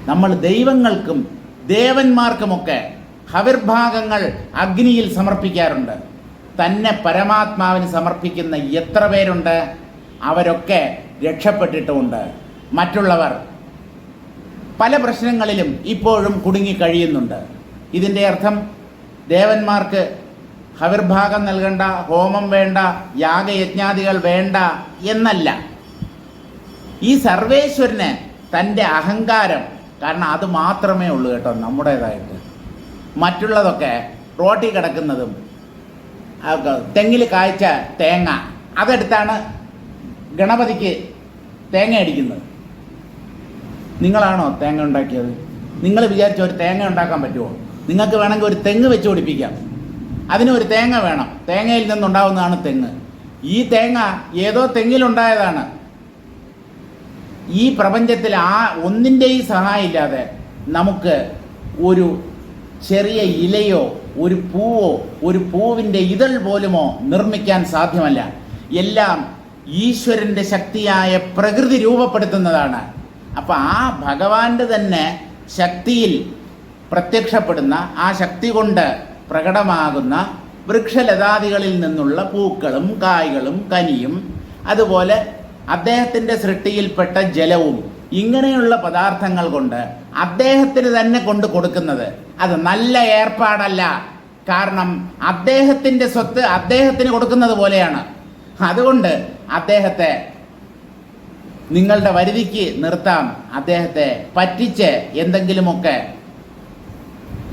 നമ്മൾ ദൈവങ്ങൾക്കും ദേവന്മാർക്കുമൊക്കെ ഹവിർഭാഗങ്ങൾ അഗ്നിയിൽ സമർപ്പിക്കാറുണ്ട്. തന്നെ പരമാത്മാവിന് സമർപ്പിക്കുന്ന എത്ര പേരുണ്ട്? അവരൊക്കെ രക്ഷപ്പെട്ടിട്ടുമുണ്ട്. മറ്റുള്ളവർ പല പ്രശ്നങ്ങളിലും ഇപ്പോഴും കുടുങ്ങിക്കഴിയുന്നുണ്ട്. ഇതിൻ്റെ അർത്ഥം ദേവന്മാർക്ക് ഹവിർഭാഗം നൽകണ്ട, ഹോമം വേണ്ട, യാഗയജ്ഞാദികൾ വേണ്ട എന്നല്ല. ഈ സർവേശ്വരന് തൻ്റെ അഹങ്കാരം, കാരണം അത് മാത്രമേ ഉള്ളൂ കേട്ടോ നമ്മുടേതായിട്ട്. മറ്റുള്ളതൊക്കെ റോട്ടിൽ കിടക്കുന്നതും തെങ്ങിൽ കായ്ച്ച തേങ്ങ അതെടുത്താണ് ഗണപതിക്ക് തേങ്ങ അടിക്കുന്നത്. നിങ്ങളാണോ തേങ്ങ ഉണ്ടാക്കിയത്? നിങ്ങൾ വിചാരിച്ച ഒരു തേങ്ങ ഉണ്ടാക്കാൻ പറ്റുമോ? നിങ്ങൾക്ക് വേണമെങ്കിൽ ഒരു തെങ്ങ് വെച്ച് പിടിപ്പിക്കാം. അതിനൊരു തേങ്ങ വേണം. തേങ്ങയിൽ നിന്നുണ്ടാവുന്നതാണ് തെങ്ങ്. ഈ തേങ്ങ ഏതോ തെങ്ങിലുണ്ടായതാണ്. ഈ പ്രപഞ്ചത്തിൽ ഒന്നിൻ്റെയും സഹായം ഇല്ലാതെ നമുക്ക് ഒരു ചെറിയ ഇലയോ ഒരു പൂവോ ഒരു പൂവിൻ്റെ ഇതൾ പോലുമോ നിർമ്മിക്കാൻ സാധ്യമല്ല. എല്ലാം ഈശ്വരൻ്റെ ശക്തിയായ പ്രകൃതി രൂപപ്പെടുത്തുന്നതാണ്. അപ്പം ആ ഭഗവാന്റെ തന്നെ ശക്തിയിൽ പ്രത്യക്ഷപ്പെടുന്ന, ആ ശക്തി കൊണ്ട് പ്രകടമാകുന്ന വൃക്ഷലതാദികളിൽ നിന്നുള്ള പൂക്കളും കായ്കളും കനിയും, അതുപോലെ അദ്ദേഹത്തിൻ്റെ സൃഷ്ടിയിൽപ്പെട്ട ജലവും, ഇങ്ങനെയുള്ള പദാർത്ഥങ്ങൾ കൊണ്ട് അദ്ദേഹത്തിന് തന്നെ കൊണ്ട് കൊടുക്കുന്നത് അത് നല്ല ഏർപ്പാടല്ല. കാരണം അദ്ദേഹത്തിൻ്റെ സ്വത്ത് അദ്ദേഹത്തിന് കൊടുക്കുന്നത് പോലെയാണ്. അതുകൊണ്ട് അദ്ദേഹത്തെ നിങ്ങളുടെ വരുതിക്ക് നിർത്താം. അദ്ദേഹത്തെ പറ്റിച്ച് എന്തെങ്കിലുമൊക്കെ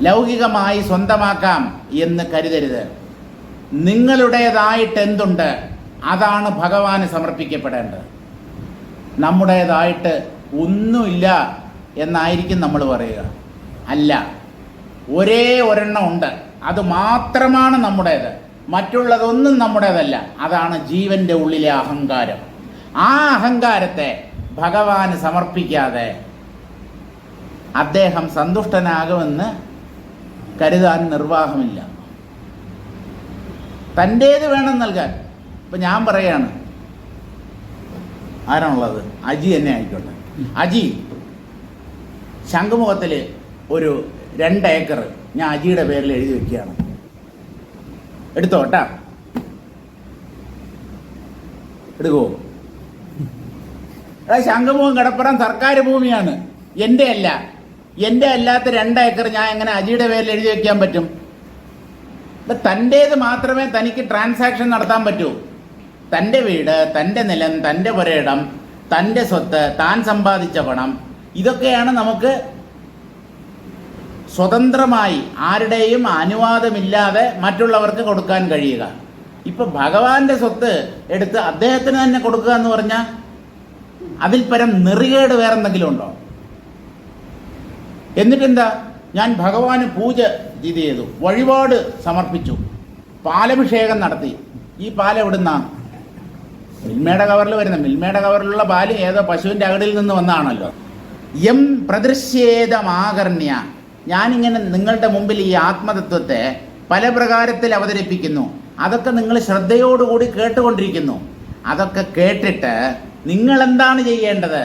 ലൗകികമായി സ്വന്തമാക്കാം എന്ന് കരുതരുത്. നിങ്ങളുടേതായിട്ട് എന്തുണ്ട് അതാണ് ഭഗവാന് സമർപ്പിക്കപ്പെടേണ്ടത്. നമ്മുടേതായിട്ട് ഒന്നുമില്ല എന്നായിരിക്കും നമ്മൾ പറയുക. അല്ല, ഒരേ ഒരെണ്ണം ഉണ്ട്, അത് മാത്രമാണ് നമ്മുടേത്. മറ്റുള്ളതൊന്നും നമ്മുടേതല്ല. അതാണ് ജീവൻ്റെ ഉള്ളിലെ അഹങ്കാരം. ആ അഹങ്കാരത്തെ ഭഗവാന് സമർപ്പിക്കാതെ അദ്ദേഹം സന്തുഷ്ടനാകുമെന്ന് കരുതാൻ നിർവാഹമില്ല. തൻ്റേത് വേണം നൽകാൻ. ഇപ്പം ഞാൻ പറയാണ്, ആരാണുള്ളത്? അജി തന്നെ ആയിക്കോട്ടെ. അജി ശംഖുമുഖത്തിൽ ഒരു 2 ഏക്കർ ഞാൻ അജിയുടെ പേരിൽ എഴുതി വെക്കുകയാണ്. എടുത്തോ കേട്ടാ, എടുക്കുമോ? ശംഖുമുഖം കടപ്പുറം സർക്കാർ ഭൂമിയാണ്, എൻ്റെ അല്ല. എൻ്റെ അല്ലാത്ത 2 ഏക്കർ ഞാൻ എങ്ങനെ അജിയുടെ പേരിൽ എഴുതി വെക്കാൻ പറ്റും? തൻ്റേത് മാത്രമേ തനിക്ക് ട്രാൻസാക്ഷൻ നടത്താൻ പറ്റൂ. തൻ്റെ വീട്, തൻ്റെ നിലം, തൻ്റെ പുരയിടം, തൻ്റെ സ്വത്ത്, താൻ സമ്പാദിച്ച പണം, ഇതൊക്കെയാണ് നമുക്ക് സ്വതന്ത്രമായി ആരുടെയും അനുവാദമില്ലാതെ മറ്റുള്ളവർക്ക് കൊടുക്കാൻ കഴിയുക. ഇപ്പം ഭഗവാന്റെ സ്വത്ത് എടുത്ത് അദ്ദേഹത്തിന് തന്നെ കൊടുക്കുക എന്ന് പറഞ്ഞാൽ അതിൽ പരം നെറികേട് വേറെന്തെങ്കിലും ഉണ്ടോ? എന്നിട്ടെന്താ, ഞാൻ ഭഗവാന് പൂജ ചെയ്തു, വഴിപാട് സമർപ്പിച്ചു, പാലഭിഷേകം നടത്തി. ഈ പാൽ എവിടുന്നാ? മിൽമയുടെ കവറിൽ വരുന്ന, മിൽമയുടെ കവറിലുള്ള പാല് ഏതോ പശുവിൻ്റെ അകടിൽ നിന്ന് വന്നതാണല്ലോ. യം പ്രതിഷേധമാകർണ്യ, ഞാനിങ്ങനെ നിങ്ങളുടെ മുമ്പിൽ ഈ ആത്മതത്വത്തെ പല പ്രകാരത്തിൽ അവതരിപ്പിക്കുന്നു. അതൊക്കെ നിങ്ങൾ ശ്രദ്ധയോടുകൂടി കേട്ടുകൊണ്ടിരിക്കുന്നു. അതൊക്കെ കേട്ടിട്ട് നിങ്ങൾ എന്താണ് ചെയ്യേണ്ടത്?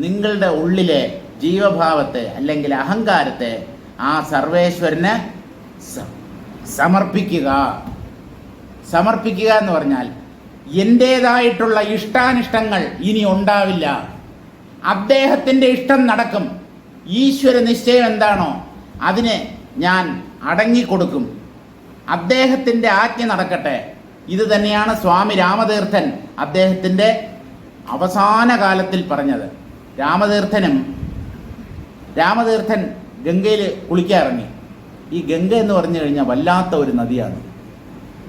നിങ്ങളുടെ ഉള്ളിലെ ജീവഭാവത്തെ അല്ലെങ്കിൽ അഹങ്കാരത്തെ ആ സർവേശ്വരന് സമർപ്പിക്കുക. സമർപ്പിക്കുക എന്ന് പറഞ്ഞാൽ എൻ്റേതായിട്ടുള്ള ഇഷ്ടാനിഷ്ടങ്ങൾ ഇനി ഉണ്ടാവില്ല. അദ്ദേഹത്തിൻ്റെ ഇഷ്ടം നടക്കും. ഈശ്വര നിശ്ചയം എന്താണോ അതിന് ഞാൻ അടങ്ങിക്കൊടുക്കും. അദ്ദേഹത്തിൻ്റെ ആജ്ഞ നടക്കട്ടെ. ഇത് തന്നെയാണ് സ്വാമി രാമതീർത്ഥൻ അദ്ദേഹത്തിൻ്റെ അവസാന കാലത്തിൽ പറഞ്ഞത്. രാമതീർത്ഥൻ ഗംഗയിൽ കുളിക്കാനിറങ്ങി. ഈ ഗംഗ എന്ന് പറഞ്ഞു കഴിഞ്ഞാൽ വല്ലാത്ത ഒരു നദിയാണ്.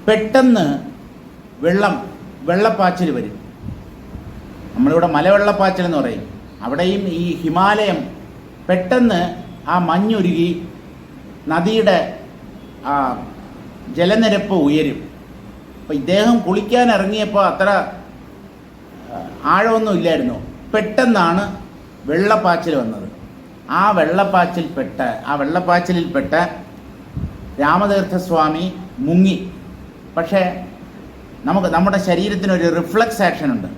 പെട്ടെന്ന് വെള്ളപ്പാച്ചിൽ വരും. നമ്മളിവിടെ മലവെള്ളപ്പാച്ചിൽ എന്ന് പറയും. അവിടെയും ഈ ഹിമാലയം പെട്ടെന്ന് ആ മഞ്ഞുരുകി നദിയുടെ ആ ജലനിരപ്പ് ഉയരും. അപ്പം ഇദ്ദേഹം കുളിക്കാൻ ഇറങ്ങിയപ്പോൾ അത്ര ആഴമൊന്നും ഇല്ലായിരുന്നു. പെട്ടെന്നാണ് വെള്ളപ്പാച്ചിൽ വന്നത്. ആ വെള്ളപ്പാച്ചിലിൽപ്പെട്ട രാമതീർത്ഥസ്വാമി മുങ്ങി. പക്ഷേ നമ്മുടെ ശരീരത്തിനൊരു റിഫ്ലക്സ് ആക്ഷൻ ഉണ്ട്.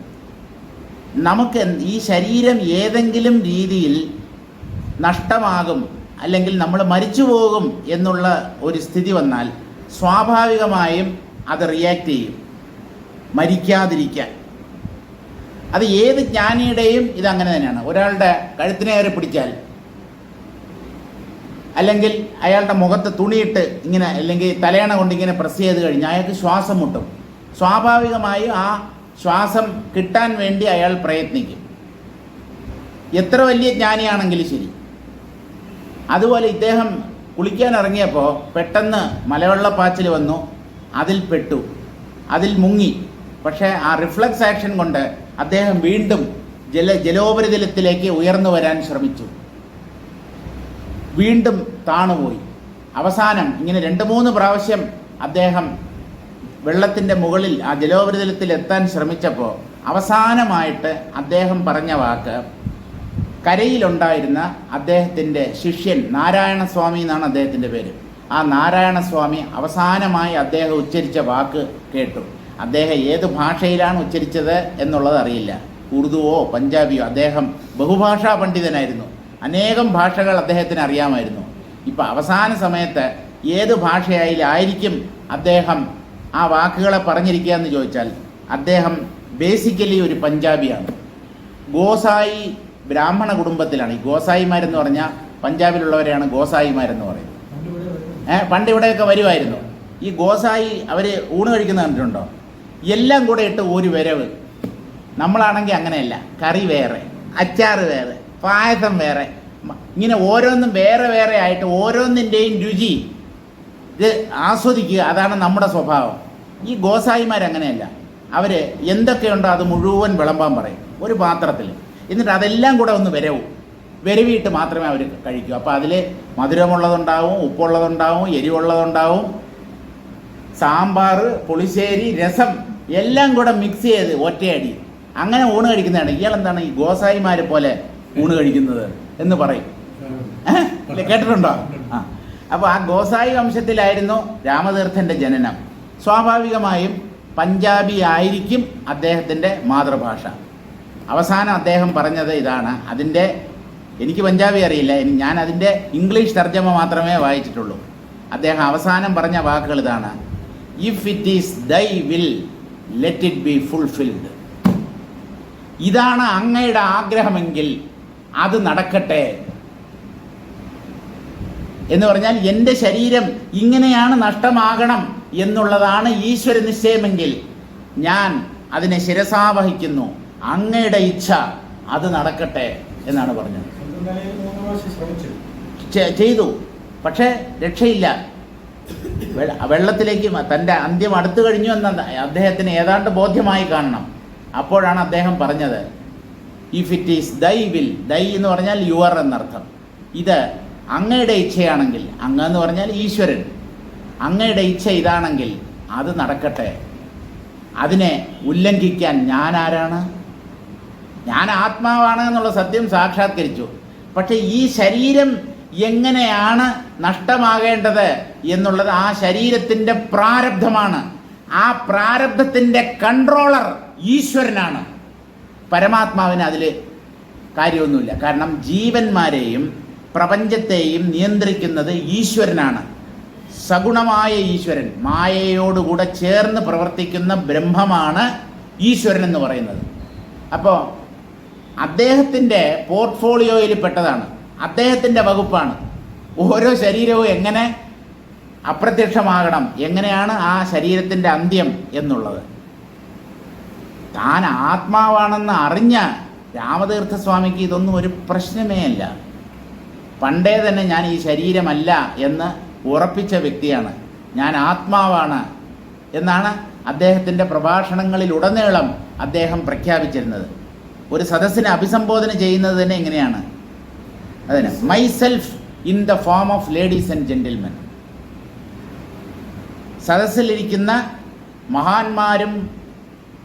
നമുക്ക് ഈ ശരീരം ഏതെങ്കിലും രീതിയിൽ നഷ്ടമാകും അല്ലെങ്കിൽ നമ്മൾ മരിച്ചു പോകും എന്നുള്ള ഒരു സ്ഥിതി വന്നാൽ സ്വാഭാവികമായും അത് റിയാക്ട് ചെയ്യും, മരിക്കാതിരിക്കാൻ. അത് ഏത് ജ്ഞാനിയുടെയും ഇതങ്ങനെ തന്നെയാണ്. ഒരാളുടെ കഴുത്തിനെ കയറി പിടിച്ചാൽ അല്ലെങ്കിൽ അയാളുടെ മുഖത്ത് തുണിയിട്ട് ഇങ്ങനെ അല്ലെങ്കിൽ തലയണ കൊണ്ട് ഇങ്ങനെ പ്രസ് ചെയ്ത് കഴിഞ്ഞാൽ അയാൾക്ക് ശ്വാസം മുട്ടും. സ്വാഭാവികമായും ആ ശ്വാസം കിട്ടാൻ വേണ്ടി അയാൾ പ്രയത്നിക്കും, എത്ര വലിയ ജ്ഞാനിയാണെങ്കിലും ശരി. അതുപോലെ ഇദ്ദേഹം കുളിക്കാൻ ഇറങ്ങിയപ്പോൾ പെട്ടെന്ന് മലവെള്ളപ്പാച്ചിൽ വന്നു, അതിൽ പെട്ടു, അതിൽ മുങ്ങി. പക്ഷേ ആ റിഫ്ലക്സ് ആക്ഷൻ കൊണ്ട് അദ്ദേഹം വീണ്ടും ജലോപരിതലത്തിലേക്ക് ഉയർന്നു വരാൻ ശ്രമിച്ചു. വീണ്ടും താണുപോയി. അവസാനം ഇങ്ങനെ 2-3 പ്രാവശ്യം അദ്ദേഹം വെള്ളത്തിൻ്റെ മുകളിൽ ആ ജലോപരിതലത്തിൽ എത്താൻ ശ്രമിച്ചപ്പോൾ അവസാനമായിട്ട് അദ്ദേഹം പറഞ്ഞ വാക്ക്, കരയിലുണ്ടായിരുന്ന അദ്ദേഹത്തിൻ്റെ ശിഷ്യൻ നാരായണസ്വാമി എന്നാണ് അദ്ദേഹത്തിൻ്റെ പേര്. ആ നാരായണസ്വാമി അവസാനമായി അദ്ദേഹം ഉച്ചരിച്ച വാക്ക് കേട്ടു. അദ്ദേഹം ഏത് ഭാഷയിലാണ് ഉച്ചരിച്ചത് എന്നുള്ളത് അറിയില്ല, ഉറുദുവോ പഞ്ചാബിയോ. അദ്ദേഹം ബഹുഭാഷാ പണ്ഡിതനായിരുന്നു, അനേകം ഭാഷകൾ അദ്ദേഹത്തിന് അറിയാമായിരുന്നു. ഇപ്പം അവസാന സമയത്ത് ഏത് ഭാഷയായിരിക്കും അദ്ദേഹം ആ വാക്കുകളെ പറഞ്ഞിരിക്കുക എന്ന് ചോദിച്ചാൽ അദ്ദേഹം ബേസിക്കലി ഒരു പഞ്ചാബിയാണ്. ഗോസായി ബ്രാഹ്മണ കുടുംബത്തിലാണ്. ഈ ഗോസായിമാരെന്ന് പറഞ്ഞാൽ പഞ്ചാബിലുള്ളവരെയാണ് ഗോസായിമാരെന്ന് പറയുന്നത്. പണ്ട് ഇവിടെയൊക്കെ വരുമായിരുന്നു ഈ ഗോസായി. അവർ ഊണ് കഴിക്കുന്ന കണ്ടിട്ടുണ്ടോ? എല്ലാം കൂടെ ഇട്ട് ഒരു വരവ്. നമ്മളാണെങ്കിൽ അങ്ങനെയല്ല, കറി വേറെ, അച്ചാറ് വേറെ, പായസം വേറെ, ഇങ്ങനെ ഓരോന്നും വേറെ വേറെ ആയിട്ട് ഓരോന്നിൻ്റെയും രുചി ഇത് ആസ്വദിക്കുക. അതാണ് നമ്മുടെ സ്വഭാവം. ഈ ഗോസായിമാരങ്ങനെയല്ല. അവർ എന്തൊക്കെയുണ്ടോ അത് മുഴുവൻ വിളമ്പാൻ പറയും ഒരു പാത്രത്തിൽ. എന്നിട്ട് അതെല്ലാം കൂടെ ഒന്ന് വിരവിയിട്ട് മാത്രമേ അവർ കഴിക്കൂ. അപ്പോൾ അതിൽ മധുരമുള്ളതുണ്ടാവും, ഉപ്പുള്ളതുണ്ടാവും, എരിവുള്ളതുണ്ടാവും, സാമ്പാർ, പുളിശ്ശേരി, രസം എല്ലാം കൂടെ മിക്സ് ചെയ്ത് ഒറ്റയടി അങ്ങനെ ഊണ് കഴിക്കുന്നതാണ്. ഇയാളെന്താണ് ഈ ഗോസായിമാരെ പോലെ ഊണ് കഴിക്കുന്നത് എന്ന് പറയും. കേട്ടിട്ടുണ്ടോ? ആ, അപ്പോൾ ആ ഗോസായി വംശത്തിലായിരുന്നു രാമതീർത്ഥൻ്റെ ജനനം. സ്വാഭാവികമായും പഞ്ചാബി ആയിരിക്കും അദ്ദേഹത്തിൻ്റെ മാതൃഭാഷ. അവസാനം അദ്ദേഹം പറഞ്ഞത് ഇതാണ്. എനിക്ക് പഞ്ചാബി അറിയില്ല, ഞാൻ അതിൻ്റെ ഇംഗ്ലീഷ് തർജ്ജമ മാത്രമേ വായിച്ചിട്ടുള്ളൂ. അദ്ദേഹം അവസാനം പറഞ്ഞ വാക്കുകൾ ഇതാണ്: ഇഫ് ഇറ്റ് ഈസ് ദൈ will let it be fulfilled. ഇതാണ് അങ്ങയുടെ ആഗ്രഹമെങ്കിൽ അത് നടക്കട്ടെ എന്ന് പറഞ്ഞാൽ, എൻ്റെ ശരീരം ഇങ്ങനെയാണ് നഷ്ടമാകണം എന്നുള്ളതാണ് ഈശ്വര നിശ്ചയമെങ്കിൽ ഞാൻ അതിനെ ശിരസാവഹിക്കുന്നു. അങ്ങയുടെ ഇച്ഛ അത് നടക്കട്ടെ എന്നാണ് പറഞ്ഞത്. ചെയ്തു, പക്ഷേ രക്ഷയില്ല. വെള്ളത്തിലേക്ക് തൻ്റെ അന്ത്യം അടുത്തു കഴിഞ്ഞു എന്ന് അദ്ദേഹത്തിന് ഏതാണ്ട് ബോധ്യമായി കാണണം. അപ്പോഴാണ് അദ്ദേഹം പറഞ്ഞത്, ഇഫ് ഇറ്റ് ഈസ് ദൈ വിൽ, ദൈ എന്ന് പറഞ്ഞാൽ യുവർ എന്നർത്ഥം. ഇത് അങ്ങയുടെ ഇച്ഛയാണെങ്കിൽ, അങ്ങ് എന്ന് പറഞ്ഞാൽ ഈശ്വരൻ, അങ്ങയുടെ ഇച്ഛ ഇതാണെങ്കിൽ അത് നടക്കട്ടെ. അതിനെ ഉല്ലംഘിക്കാൻ ഞാൻ ആരാണ്? ഞാൻ ആത്മാവാണ് എന്നുള്ള സത്യം സാക്ഷാത്കരിച്ചു. പക്ഷെ ഈ ശരീരം എങ്ങനെയാണ് നഷ്ടമാകേണ്ടത് എന്നുള്ളത് ആ ശരീരത്തിൻ്റെ പ്രാരബ്ധമാണ്. ആ പ്രാരബ്ധത്തിൻ്റെ കൺട്രോളർ ഈശ്വരനാണ്. പരമാത്മാവിന് അതിൽ കാര്യമൊന്നുമില്ല. കാരണം ജീവന്മാരെയും പ്രപഞ്ചത്തെയും നിയന്ത്രിക്കുന്നത് ഈശ്വരനാണ്. സഗുണമായ ഈശ്വരൻ, മായയോടുകൂടെ ചേർന്ന് പ്രവർത്തിക്കുന്ന ബ്രഹ്മമാണ് ഈശ്വരൻ എന്ന് പറയുന്നത്. അപ്പോൾ അദ്ദേഹത്തിൻ്റെ പോർട്ട്ഫോളിയോയിൽ പെട്ടതാണ്, അദ്ദേഹത്തിൻ്റെ വകുപ്പാണ് ഓരോ ശരീരവും എങ്ങനെ അപ്രത്യക്ഷമാകണം, എങ്ങനെയാണ് ആ ശരീരത്തിൻ്റെ അന്ത്യം എന്നുള്ളത്. താൻ ആത്മാവാണെന്ന് അറിഞ്ഞ രാമതീർത്ഥസ്വാമിക്ക് ഇതൊന്നും ഒരു പ്രശ്നമേ അല്ല. പണ്ടേ തന്നെ ഞാൻ ഈ ശരീരമല്ല എന്ന് ഉറപ്പിച്ച വ്യക്തിയാണ്. ഞാൻ ആത്മാവാണ് എന്നാണ് അദ്ദേഹത്തിൻ്റെ പ്രഭാഷണങ്ങളിലുടനീളം അദ്ദേഹം പ്രഖ്യാപിച്ചിരുന്നത്. ഒരു സദസ്സിനെ അഭിസംബോധന ചെയ്യുന്നത് തന്നെ എങ്ങനെയാണ്? അതിന് myself in the form of ladies and gentlemen. സദസ്സിലിരിക്കുന്ന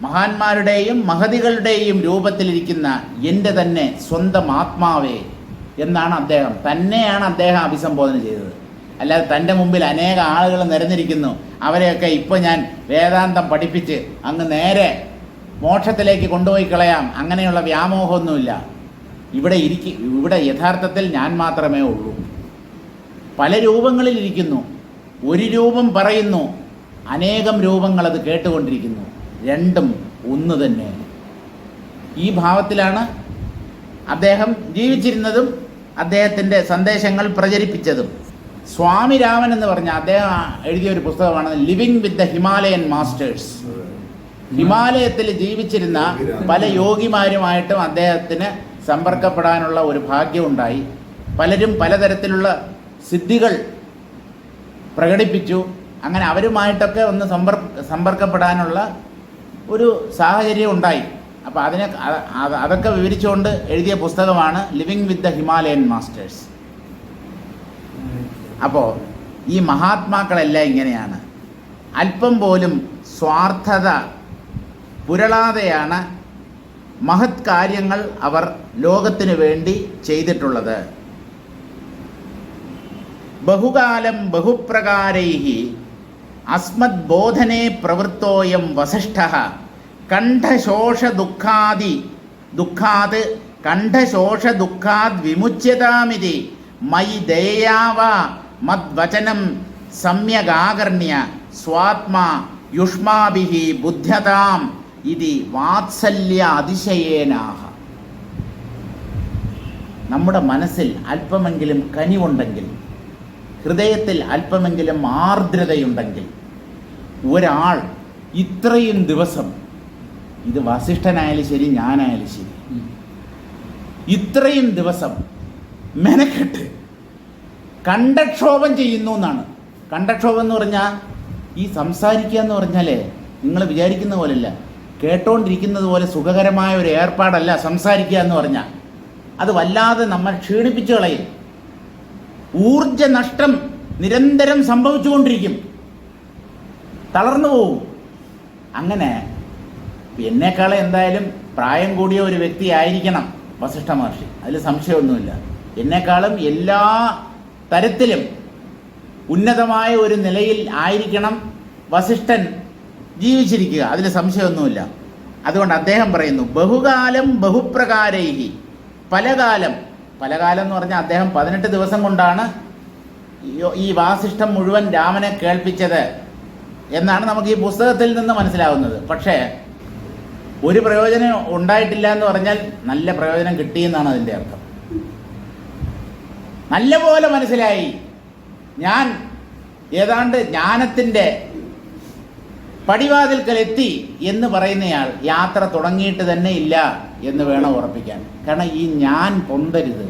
മഹാന്മാരുടെയും മഹതികളുടെയും രൂപത്തിലിരിക്കുന്ന എൻ്റെ തന്നെ സ്വന്തം ആത്മാവേ എന്നാണ് തന്നെയാണ് അദ്ദേഹം അഭിസംബോധന ചെയ്തത്. അല്ലാതെ തൻ്റെ മുമ്പിൽ അനേക ആളുകൾ നിരന്നിരിക്കുന്നു, അവരെയൊക്കെ ഇപ്പോൾ ഞാൻ വേദാന്തം പഠിപ്പിച്ച് അങ്ങ് നേരെ മോക്ഷത്തിലേക്ക് കൊണ്ടുപോയി കളയാം, അങ്ങനെയുള്ള വ്യാമോഹമൊന്നുമില്ല. ഇവിടെ യഥാർത്ഥത്തിൽ ഞാൻ മാത്രമേ ഉള്ളൂ. പല രൂപങ്ങളിലിരിക്കുന്നു, ഒരു രൂപം പറയുന്നു, അനേകം രൂപങ്ങൾ അത് കേട്ടുകൊണ്ടിരിക്കുന്നു. രണ്ടും ഒന്ന് തന്നെ. ഈ ഭാവത്തിലാണ് അദ്ദേഹം ജീവിച്ചിരുന്നതും അദ്ദേഹത്തിൻ്റെ സന്ദേശങ്ങൾ പ്രചരിപ്പിച്ചതും. സ്വാമി രാമൻ എന്ന് പറഞ്ഞ അദ്ദേഹം എഴുതിയൊരു പുസ്തകമാണ് living with the Himalayan masters. ഹിമാലയത്തിൽ ജീവിച്ചിരുന്ന പല യോഗിമാരുമായിട്ടും അദ്ദേഹത്തിന് സമ്പർക്കപ്പെടാനുള്ള ഒരു ഭാഗ്യമുണ്ടായി. പലരും പലതരത്തിലുള്ള സിദ്ധികൾ പ്രകടിപ്പിച്ചു. അങ്ങനെ അവരുമായിട്ടൊക്കെ ഒന്ന് സമ്പർക്കപ്പെടാനുള്ള ഒരു സാഹചര്യം ഉണ്ടായി. അപ്പോൾ അതൊക്കെ വിവരിച്ചുകൊണ്ട് എഴുതിയ പുസ്തകമാണ് living with the Himalayan masters. അപ്പോൾ ഈ മഹാത്മാക്കളെല്ലാം ഇങ്ങനെയാണ്. അല്പം പോലും സ്വാർത്ഥത പുരളാതെയാണ് മഹത് കാര്യങ്ങൾ അവർ ലോകത്തിനു വേണ്ടി ചെയ്തിട്ടുള്ളത്. ബഹുകാലം ബഹുപ്രകാരൈഹി അസ്മദ് ബോധനേ പ്രവൃത്തോയം വസിഷ്ഠഃ കണ്ഠശോഷദുഃഖാത് വിമുച്യതാമിതി മയി ദയാവ മദ്വചനം സമ്യഗാകർണ്യ സ്വാത്മാ യുഷ്മാഭിഹി ബുദ്ധ്യതാം ഇതി വാത്സല്യ അതിശയേനാഹ. നമ്മുടെ മനസ്സിൽ അല്പമെങ്കിലും കനിവുണ്ടെങ്കിൽ, ഹൃദയത്തിൽ അല്പമെങ്കിലും ആർദ്രതയുണ്ടെങ്കിൽ, ഒരാൾ ഇത്രയും ദിവസം, ഇത് വസിഷ്ഠനായാലും ശരി ഞാനായാലും ശരി, ഇത്രയും ദിവസം മെനക്കെട്ട് കണ്ഠക്ഷോഭം ചെയ്യുന്നു എന്നാണ്. കണ്ഠക്ഷോഭം എന്ന് പറഞ്ഞാൽ ഈ സംസാരിക്കുക എന്ന് പറഞ്ഞാലേ നിങ്ങൾ വിചാരിക്കുന്ന പോലെയല്ല, കേട്ടോണ്ടിരിക്കുന്നത് പോലെ സുഖകരമായ ഒരു ഏർപ്പാടല്ല സംസാരിക്കുക എന്ന് പറഞ്ഞാൽ. അത് വല്ലാതെ നമ്മൾ ക്ഷീണിപ്പിച്ചു കളയും. ഊർജ നഷ്ടം നിരന്തരം സംഭവിച്ചുകൊണ്ടിരിക്കും. തളർന്നു പോവും. അങ്ങനെ എന്നെക്കാളെ എന്തായാലും പ്രായം കൂടിയ ഒരു വ്യക്തി ആയിരിക്കണം വസിഷ്ഠ മഹർഷി, അതിൽ സംശയമൊന്നുമില്ല. എന്നെക്കാളും എല്ലാ തരത്തിലും ഉന്നതമായ ഒരു നിലയിൽ ആയിരിക്കണം വസിഷ്ഠൻ ജീവിച്ചിരിക്കുക, അതിൽ സംശയമൊന്നുമില്ല. അതുകൊണ്ട് അദ്ദേഹം പറയുന്നു ബഹുകാലം ബഹുപ്രകാരൈഹി, പലകാലം എന്ന് പറഞ്ഞാൽ അദ്ദേഹം 18 ദിവസം കൊണ്ടാണ് ഈ വാസിഷ്ഠം മുഴുവൻ രാമനെ കേൾപ്പിച്ചത് എന്നാണ് നമുക്ക് ഈ പുസ്തകത്തിൽ നിന്ന് മനസ്സിലാവുന്നത്. പക്ഷേ ഒരു പ്രയോജനം ഉണ്ടായിട്ടില്ല എന്ന് പറഞ്ഞാൽ നല്ല പ്രയോജനം കിട്ടിയെന്നാണ് അതിൻ്റെ അർത്ഥം. നല്ലപോലെ മനസ്സിലായി, ഞാൻ ഏതാണ്ട് ജ്ഞാനത്തിൻ്റെ പടിവാതിൽക്കൽ എത്തി എന്ന് പറയുന്നയാൾ യാത്ര തുടങ്ങിയിട്ട് തന്നെ ഇല്ല എന്ന് വേണം ഉറപ്പിക്കാൻ. കാരണം ഈ ഞാൻ പൊന്തരുത്.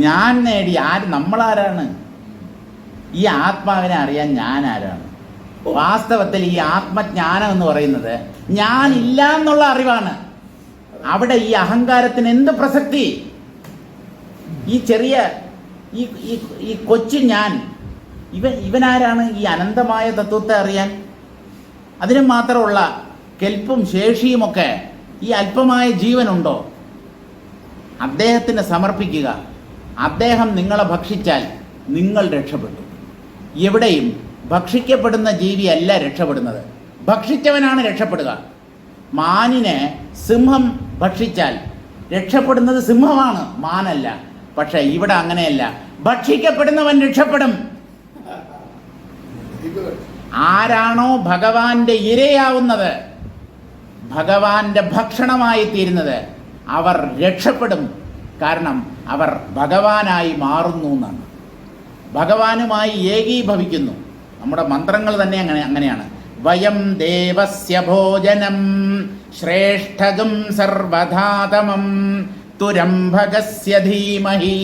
ഞാൻ നേടി നമ്മളാരാണ്? ഈ ആത്മാവിനെ അറിയാൻ ഞാൻ ആരാണ്? വാസ്തവത്തിൽ ഈ ആത്മജ്ഞാനം എന്ന് പറയുന്നത് ഞാനില്ല എന്നുള്ള അറിവാണ്. അവിടെ ഈ അഹങ്കാരത്തിന് എന്ത് പ്രസക്തി? ഈ ചെറിയ ഈ കൊച്ചു ഞാൻ, ഇവനാരാണ് ഈ അനന്തമായ തത്വത്തെ അറിയാൻ? അതിന് മാത്രമുള്ള കെൽപ്പും ശേഷിയുമൊക്കെ ഈ അല്പമായ ജീവനുണ്ടോ? അദ്ദേഹത്തിന് സമർപ്പിക്കുക. അദ്ദേഹം നിങ്ങളെ ഭക്ഷിച്ചാൽ നിങ്ങൾ രക്ഷപ്പെട്ടു. എവിടെയും ഭക്ഷിക്കപ്പെടുന്ന ജീവിയല്ല രക്ഷപ്പെടുന്നത്, ഭക്ഷിച്ചവനാണ് രക്ഷപ്പെടുക. മാനിനെ സിംഹം ഭക്ഷിച്ചാൽ രക്ഷപ്പെടുന്നത് സിംഹമാണ്, മാനല്ല. പക്ഷെ ഇവിടെ അങ്ങനെയല്ല, ഭക്ഷിക്കപ്പെടുന്നവൻ രക്ഷപ്പെടും. ആരാണോ ഭഗവാന്റെ ഇരയാവുന്നത്, ഭഗവാന്റെ ഭക്ഷണമായി തീരുന്നത്, അവർ രക്ഷപ്പെടും. കാരണം അവർ ഭഗവാനായി മാറുന്നു എന്നാണ്, ഭഗവാനുമായി ഏകീഭവിക്കുന്നു. നമ്മുടെ മന്ത്രങ്ങൾ തന്നെ അങ്ങനെയാണ്. വയം ദേവസ്യ ഭോജനം ശ്രേഷ്ഠകം സർവധാതമം തുരംഭകസ്യ ധീമഹി.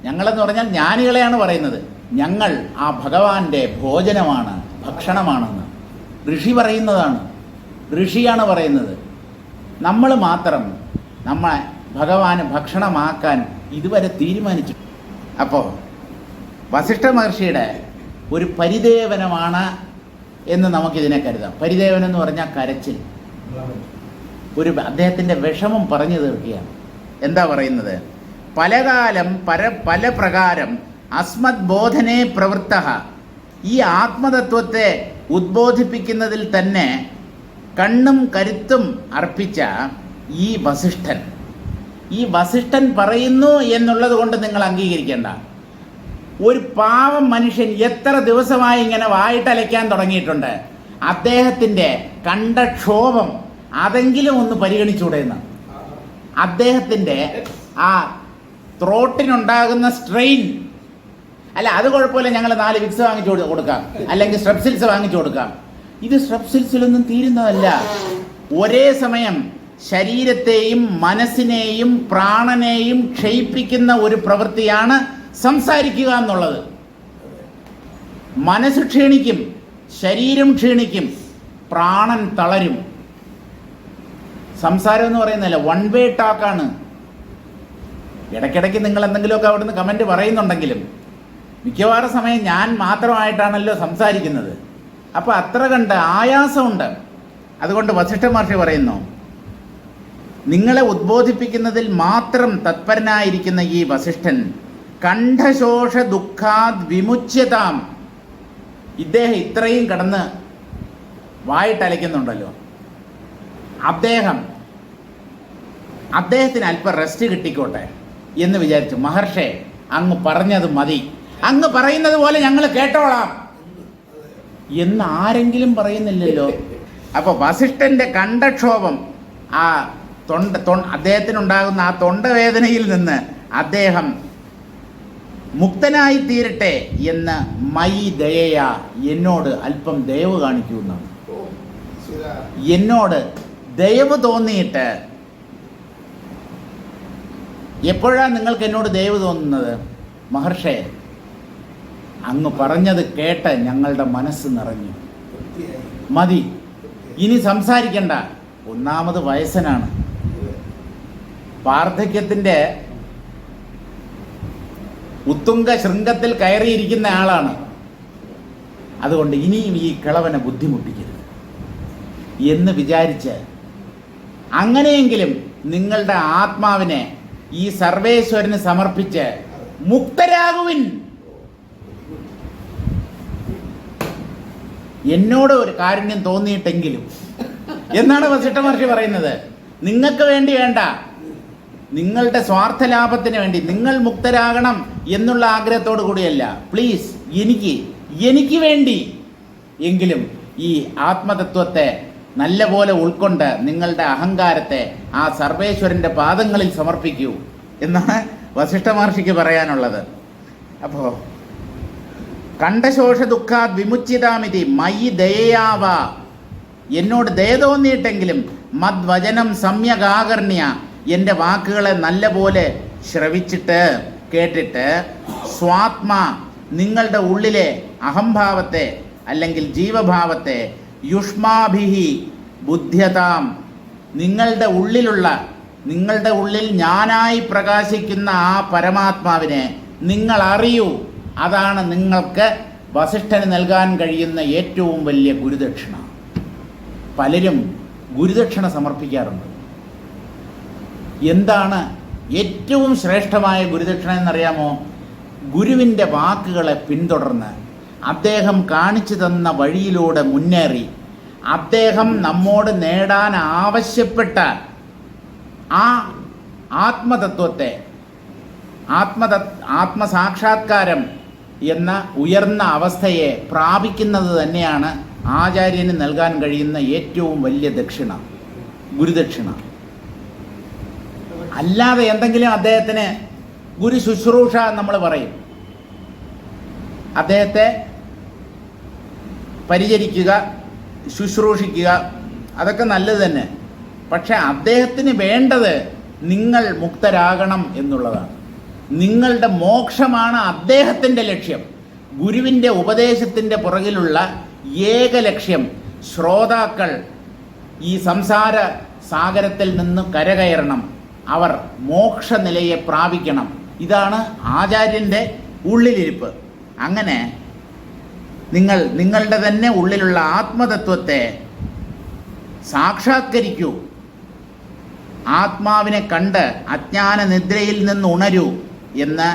ഞങ്ങളെന്ന് പറഞ്ഞാൽ ജ്ഞാനികളെയാണ് പറയുന്നത്. ഞങ്ങൾ ആ ഭഗവാന്റെ ഭോജനമാണ്, ഭക്ഷണമാണെന്ന് ഋഷിയാണ് പറയുന്നത്. നമ്മൾ മാത്രം നമ്മളെ ഭഗവാന് ഭക്ഷണമാക്കാൻ ഇതുവരെ തീരുമാനിച്ചു. അപ്പോൾ വസിഷ്ഠ മഹർഷിയുടെ ഒരു പരിദേവനമാണ് എന്ന് നമുക്കിതിനെ കരുതാം. പരിദേവനം എന്ന് പറഞ്ഞാൽ കരച്ചിൽ, അദ്ദേഹത്തിൻ്റെ വിഷമം പറഞ്ഞു തീർക്കുകയാണ്. എന്താ പറയുന്നത്? പലകാലം പല പ്രകാരം അസ്മത് ബോധനേ പ്രവൃത്ത. ഈ ആത്മതത്വത്തെ ഉദ്ബോധിപ്പിക്കുന്നതിൽ തന്നെ കണ്ണും കരുത്തും അർപ്പിച്ച ഈ വസിഷ്ഠൻ പറയുന്നു എന്നുള്ളത് കൊണ്ട് നിങ്ങൾ അംഗീകരിക്കേണ്ട. ഒരു പാവം മനുഷ്യൻ എത്ര ദിവസമായി ഇങ്ങനെ വായിട്ടലയ്ക്കാൻ തുടങ്ങിയിട്ടുണ്ട്. അദ്ദേഹത്തിൻ്റെ കണ്ടക്ഷോഭം അതെങ്കിലും ഒന്ന് പരിഗണിച്ചൂടെ എന്ന്. അദ്ദേഹത്തിൻ്റെ ആ ത്രോട്ടിനുണ്ടാകുന്ന സ്ട്രെയിൻ, അല്ല അത് കുഴപ്പമില്ല, ഞങ്ങൾ 4 വിക്സ് വാങ്ങിച്ചു കൊടുക്കാം, അല്ലെങ്കിൽ സ്ട്രെപ്സിൽസ് വാങ്ങിച്ചു കൊടുക്കാം. ഇത് സ്ട്രെപ്സിൽസിലൊന്നും തീരുന്നതല്ല. ഒരേ സമയം ശരീരത്തെയും മനസ്സിനെയും പ്രാണനെയും ക്ഷയിപ്പിക്കുന്ന ഒരു പ്രവൃത്തിയാണ് സംസാരിക്കുക എന്നുള്ളത്. മനസ്സ് ക്ഷീണിക്കും, ശരീരം ക്ഷീണിക്കും, പ്രാണൻ തളരും. സംസാരം എന്ന് പറയുന്നതല്ല, വൺ വേ ടോക്കാണ്. ഇടയ്ക്കിടയ്ക്ക് നിങ്ങൾ എന്തെങ്കിലുമൊക്കെ അവിടുന്ന് കമൻറ്റ് പറയുന്നുണ്ടെങ്കിലും മിക്കവാറും സമയം ഞാൻ മാത്രമായിട്ടാണല്ലോ സംസാരിക്കുന്നത്. അപ്പോൾ അത്ര കണ്ട് ആയാസമുണ്ട്. അതുകൊണ്ട് വസിഷ്ഠ മഹർഷി പറയുന്നു, നിങ്ങളെ ഉദ്ബോധിപ്പിക്കുന്നതിൽ മാത്രം തത്പരനായിരിക്കുന്ന ഈ വസിഷ്ഠൻ കണ്ഠശോഷ ദുഃഖാദ് വിമുച്യതാം. ഇദ്ദേഹം ഇത്രയും കടന്ന് വായിട്ടലയ്ക്കുന്നുണ്ടല്ലോ, അദ്ദേഹത്തിന് അല്പം റെസ്റ്റ് കിട്ടിക്കോട്ടെ എന്ന് വിചാരിച്ചു. മഹർഷേ, അങ്ങ് പറഞ്ഞത് മതി, അങ്ങ് പറയുന്നത് പോലെ ഞങ്ങൾ കേട്ടോളാം എന്ന് ആരെങ്കിലും പറയുന്നില്ലല്ലോ. അപ്പോൾ വസിഷ്ഠൻ്റെ കണ്ഠക്ഷോഭം, ആ അദ്ദേഹത്തിനുണ്ടാകുന്ന ആ തൊണ്ടവേദനയിൽ നിന്ന് അദ്ദേഹം മുക്തനായി തീരട്ടെ എന്ന് മയി ദയയ, എന്നോട് അല്പം ദയവ് കാണിക്കൂ എന്നാണ്. എന്നോട് ദയവ് തോന്നിയിട്ട്. എപ്പോഴാണ് നിങ്ങൾക്ക് എന്നോട് ദയവ് തോന്നുന്നത്? മഹർഷേ, അങ്ങ് പറഞ്ഞത് കേട്ട് ഞങ്ങളുടെ മനസ്സ് നിറഞ്ഞു, മതി, ഇനി സംസാരിക്കണ്ട. ഒന്നാമത് വയസ്സനാണ്, വാർദ്ധക്യത്തിൻ്റെ ഉത്തുംഗ ശൃംഗത്തിൽ കയറിയിരിക്കുന്ന ആളാണ്. അതുകൊണ്ട് ഇനിയും ഈ കിളവനെ ബുദ്ധിമുട്ടിക്കരുത് എന്ന് വിചാരിച്ച് അങ്ങനെയെങ്കിലും നിങ്ങളുടെ ആത്മാവിനെ ഈ സർവേശ്വരന് സമർപ്പിച്ച് മുക്തരാകുവിൻ. എന്നോട് ഒരു കാരുണ്യം തോന്നിയിട്ടെങ്കിലും എന്നാണ് വസിഷ്ഠ മഹർഷി പറയുന്നത്. നിങ്ങൾക്ക് വേണ്ടി വേണ്ട, നിങ്ങളുടെ സ്വാർത്ഥ ലാഭത്തിന് വേണ്ടി നിങ്ങൾ മുക്തരാകണം എന്നുള്ള ആഗ്രഹത്തോടു കൂടിയല്ല. പ്ലീസ് എനിക്ക് വേണ്ടി എങ്കിലും ഈ ആത്മതത്വത്തെ നല്ലപോലെ ഉൾക്കൊണ്ട് നിങ്ങളുടെ അഹങ്കാരത്തെ ആ സർവേശ്വരൻ്റെ പാദങ്ങളിൽ സമർപ്പിക്കൂ എന്നാണ് വസിഷ്ഠ മഹർഷിക്ക് പറയാനുള്ളത്. അപ്പോൾ കണ്ഠശോഷ ദുഃഖാത് വിമുച്ചിതാമിതി മയി ദയയാവ, എന്നോട് ദയ തോന്നിയിട്ടെങ്കിലും മദ്വചനം സമ്യകാകർണ്യ, എൻ്റെ വാക്കുകളെ നല്ലപോലെ ശ്രവിച്ചിട്ട് കേട്ടിട്ട് സ്വാത്മ, നിങ്ങളുടെ ഉള്ളിലെ അഹംഭാവത്തെ അല്ലെങ്കിൽ ജീവഭാവത്തെ യുഷ്മാഭിഹി ബുദ്ധ്യതാം, നിങ്ങളുടെ ഉള്ളിൽ ഞാനായി പ്രകാശിക്കുന്ന ആ പരമാത്മാവിനെ നിങ്ങൾ അറിയൂ. അതാണ് നിങ്ങൾക്ക് വസിഷ്ഠന് നൽകാൻ കഴിയുന്ന ഏറ്റവും വലിയ ഗുരുദക്ഷിണ. പലരും ഗുരുദക്ഷിണ സമർപ്പിക്കാറുണ്ട്. എന്താണ് ഏറ്റവും ശ്രേഷ്ഠമായ ഗുരുദക്ഷിണ എന്നറിയാമോ? ഗുരുവിൻ്റെ വാക്കുകളെ പിന്തുടർന്ന് അദ്ദേഹം കാണിച്ചു തന്ന വഴിയിലൂടെ മുന്നേറി അദ്ദേഹം നമ്മോട് നേടാൻ ആവശ്യപ്പെട്ട ആ ആത്മതത്വത്തെ, ആത്മസാക്ഷാത്കാരം എന്ന ഉയർന്ന അവസ്ഥയെ പ്രാപിക്കുന്നത് തന്നെയാണ് ആചാര്യന് നൽകാൻ കഴിയുന്ന ഏറ്റവും വലിയ ദക്ഷിണ, ഗുരുദക്ഷിണ. അല്ലാതെ എന്തെങ്കിലും അദ്ദേഹത്തിന് ഗുരു ശുശ്രൂഷ നമ്മൾ പറയും, അദ്ദേഹത്തെ പരിചരിക്കുക, ശുശ്രൂഷിക്കുക, അതൊക്കെ നല്ലത് തന്നെ. പക്ഷെ അദ്ദേഹത്തിന് വേണ്ടത് നിങ്ങൾ മുക്തരാകണം എന്നുള്ളതാണ്. നിങ്ങളുടെ മോക്ഷമാണ് അദ്ദേഹത്തിൻ്റെ ലക്ഷ്യം. ഗുരുവിൻ്റെ ഉപദേശത്തിൻ്റെ പുറകിലുള്ള ഏക ലക്ഷ്യം ശ്രോതാക്കൾ ഈ സംസാര സാഗരത്തിൽ നിന്ന് കരകയറണം, അവർ മോക്ഷനിലയെ പ്രാപിക്കണം. ഇതാണ് ആചാര്യൻ്റെ ഉള്ളിലിരിപ്പ്. അങ്ങനെ നിങ്ങളുടെ തന്നെ ഉള്ളിലുള്ള ആത്മതത്വത്തെ സാക്ഷാത്കരിക്കൂ, ആത്മാവിനെ കണ്ട് അജ്ഞാന നിദ്രയിൽ നിന്ന് ഉണരൂ എന്ന്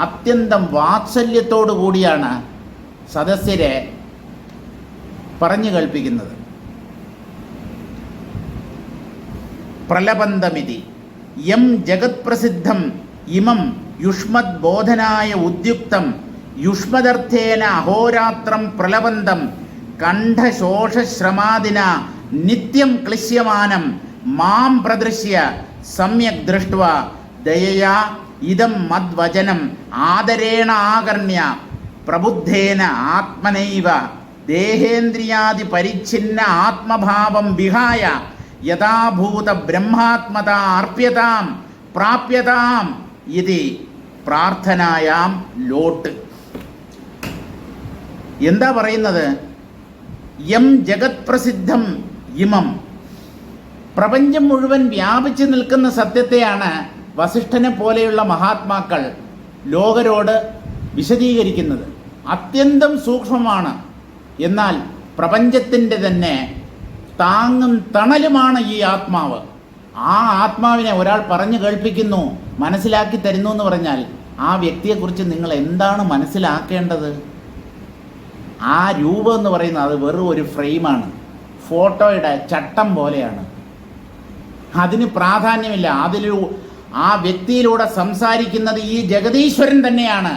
അത്യന്തം വാത്സല്യത്തോടു കൂടിയാണ് സദസ്യരെ പറഞ്ഞു കേൾപ്പിക്കുന്നത്. പ്രലബന്ധമിതി യം ജഗത് പ്രസിദ്ധം ഇമം യുഷ്മത് ബോധനായ ഉദ്യുക്തം യുഷ്മദർത്ഥേന അഹോരാത്രം പ്രലബന്ധം കണ്ഠശോഷശ്രമാദിന നിത്യം ക്ലിശ്യമാനം മാം പ്രദൃശ്യ സമ്യക് ദൃഷ്ട്വാ ദയയാ ഇദം മദ്വചനം ആദരേണ ആകർണ്യ പ്രബുദ്ധേന ആത്മനൈവ ദേഹേന്ദ്രിയാദി പരിച്ഛിന്ന ആത്മഭാവം വിഹായ യഥാഭൂത ബ്രഹ്മാത്മത അർപ്യതാം പ്രാപ്യതാം ഇതി പ്രാർത്ഥനായാം ലോട്ട്. എന്താ പറയുന്നത്? യം ജഗത് പ്രസിദ്ധം ഇമം, പ്രപഞ്ചം മുഴുവൻ വ്യാപിച്ചു നിൽക്കുന്ന സത്യത്തെയാണ് വസിഷ്ഠനെ പോലെയുള്ള മഹാത്മാക്കൾ ലോകരോട് വിശദീകരിക്കുന്നത്. അത്യന്തം സൂക്ഷ്മമാണ്, എന്നാൽ പ്രപഞ്ചത്തിൻ്റെ തന്നെ താങ്ങും തണലുമാണ് ഈ ആത്മാവ്. ആ ആത്മാവിനെ ഒരാൾ പറഞ്ഞു കേൾപ്പിക്കുന്നു, മനസ്സിലാക്കി തരുന്നു എന്ന് പറഞ്ഞാൽ ആ വ്യക്തിയെക്കുറിച്ച് നിങ്ങൾ എന്താണ് മനസ്സിലാക്കേണ്ടത്? ആ രൂപം എന്ന് പറയുന്നത് അത് വെറും ഒരു ഫ്രെയിമാണ്, ഫോട്ടോയുടെ ചട്ടം പോലെയാണ്. അതിന് പ്രാധാന്യമില്ല. ആ വ്യക്തിയിലൂടെ സംസാരിക്കുന്നത് ഈ ജഗദീശ്വരൻ തന്നെയാണ്,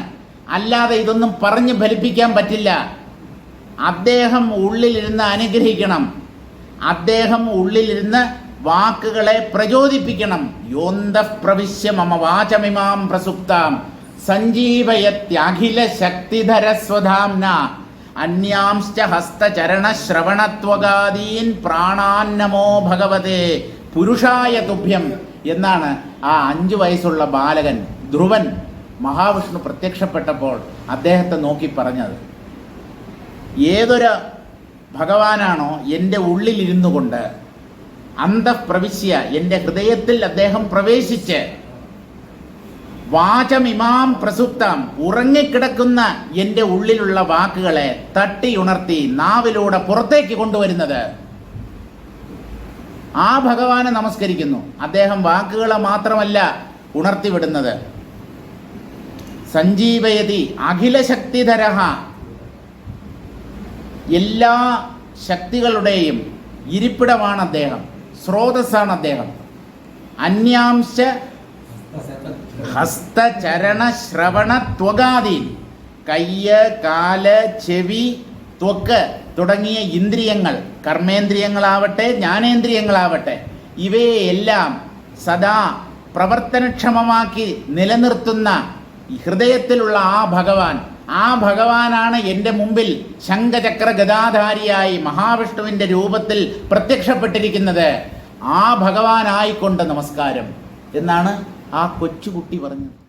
അല്ലാതെ ഇതൊന്നും പറഞ്ഞ് ഫലിപ്പിക്കാൻ പറ്റില്ല. അദ്ദേഹം ഉള്ളിലിരുന്ന് അനുഗ്രഹിക്കണം, അദ്ദേഹം ഉള്ളിലിരുന്ന് വാക്കുകളെ പ്രചോദിപ്പിക്കണം. യോന്തഃ പ്രവിശ്യ മമ വാചമിമാം പ്രസുപ്താം സഞ്ജീവയത്യഖില ശക്തിധരസ്വധാംന അന്യാംശ്ച ഹസ്തചരണശ്രവണത്വഗാദീൻ പ്രാണാന്നമോ ഭഗവതേ പുരുഷായ തുഭ്യം എന്നാണ് ആ 5 വയസ്സുള്ള ബാലകൻ ധ്രുവൻ മഹാവിഷ്ണു പ്രത്യക്ഷപ്പെട്ടപ്പോൾ അദ്ദേഹത്തെ നോക്കി പറഞ്ഞത്. ഏതൊരു ഭഗവാനാണോ എൻ്റെ ഉള്ളിലിരുന്നു കൊണ്ട് അന്തഃപ്രവിശ്യ എൻ്റെ ഹൃദയത്തിൽ അദ്ദേഹം പ്രവേശിച്ച് വാചമിമാം പ്രസുപ്താം, ഉറങ്ങിക്കിടക്കുന്ന എൻ്റെ ഉള്ളിലുള്ള വാക്കുകളെ തട്ടിയുണർത്തി നാവിലൂടെ പുറത്തേക്ക് കൊണ്ടുവരുന്നത്. ആ ഭഗവാനെ നമസ്കരിക്കുന്നു. അദ്ദേഹം വാക്കുകളെ മാത്രമല്ല ഉണർത്തിവിടുന്നത്. സഞ്ജീവയതി അഖില ശക്തിധരഹ, എല്ലാ ശക്തികളുടെയും ഇരിപ്പിടമാണ് അദ്ദേഹം, സ്രോതസ്സാണ് അദ്ദേഹം. അന്യാംശ ഹസ്തചരണ ശ്രവണ ത്വകാദീൻ, കയ്യ്, കാല്, ചെവി, ത്വക്ക് തുടങ്ങിയ ഇന്ദ്രിയങ്ങൾ, കർമ്മേന്ദ്രിയങ്ങളാവട്ടെ ജ്ഞാനേന്ദ്രിയങ്ങളാവട്ടെ, ഇവയെല്ലാം സദാ പ്രവർത്തനക്ഷമമാക്കി നിലനിർത്തുന്ന ഹൃദയത്തിലുള്ള ആ ഭഗവാനാണ് എൻ്റെ മുമ്പിൽ ശംഖചക്ര ഗദാധാരിയായി മഹാവിഷ്ണുവിൻ്റെ രൂപത്തിൽ പ്രത്യക്ഷപ്പെട്ടിരിക്കുന്നത്. ആ ഭഗവാനായിക്കൊണ്ട് നമസ്കാരം എന്നാണ് ആ കൊച്ചുകുട്ടി പറഞ്ഞത്.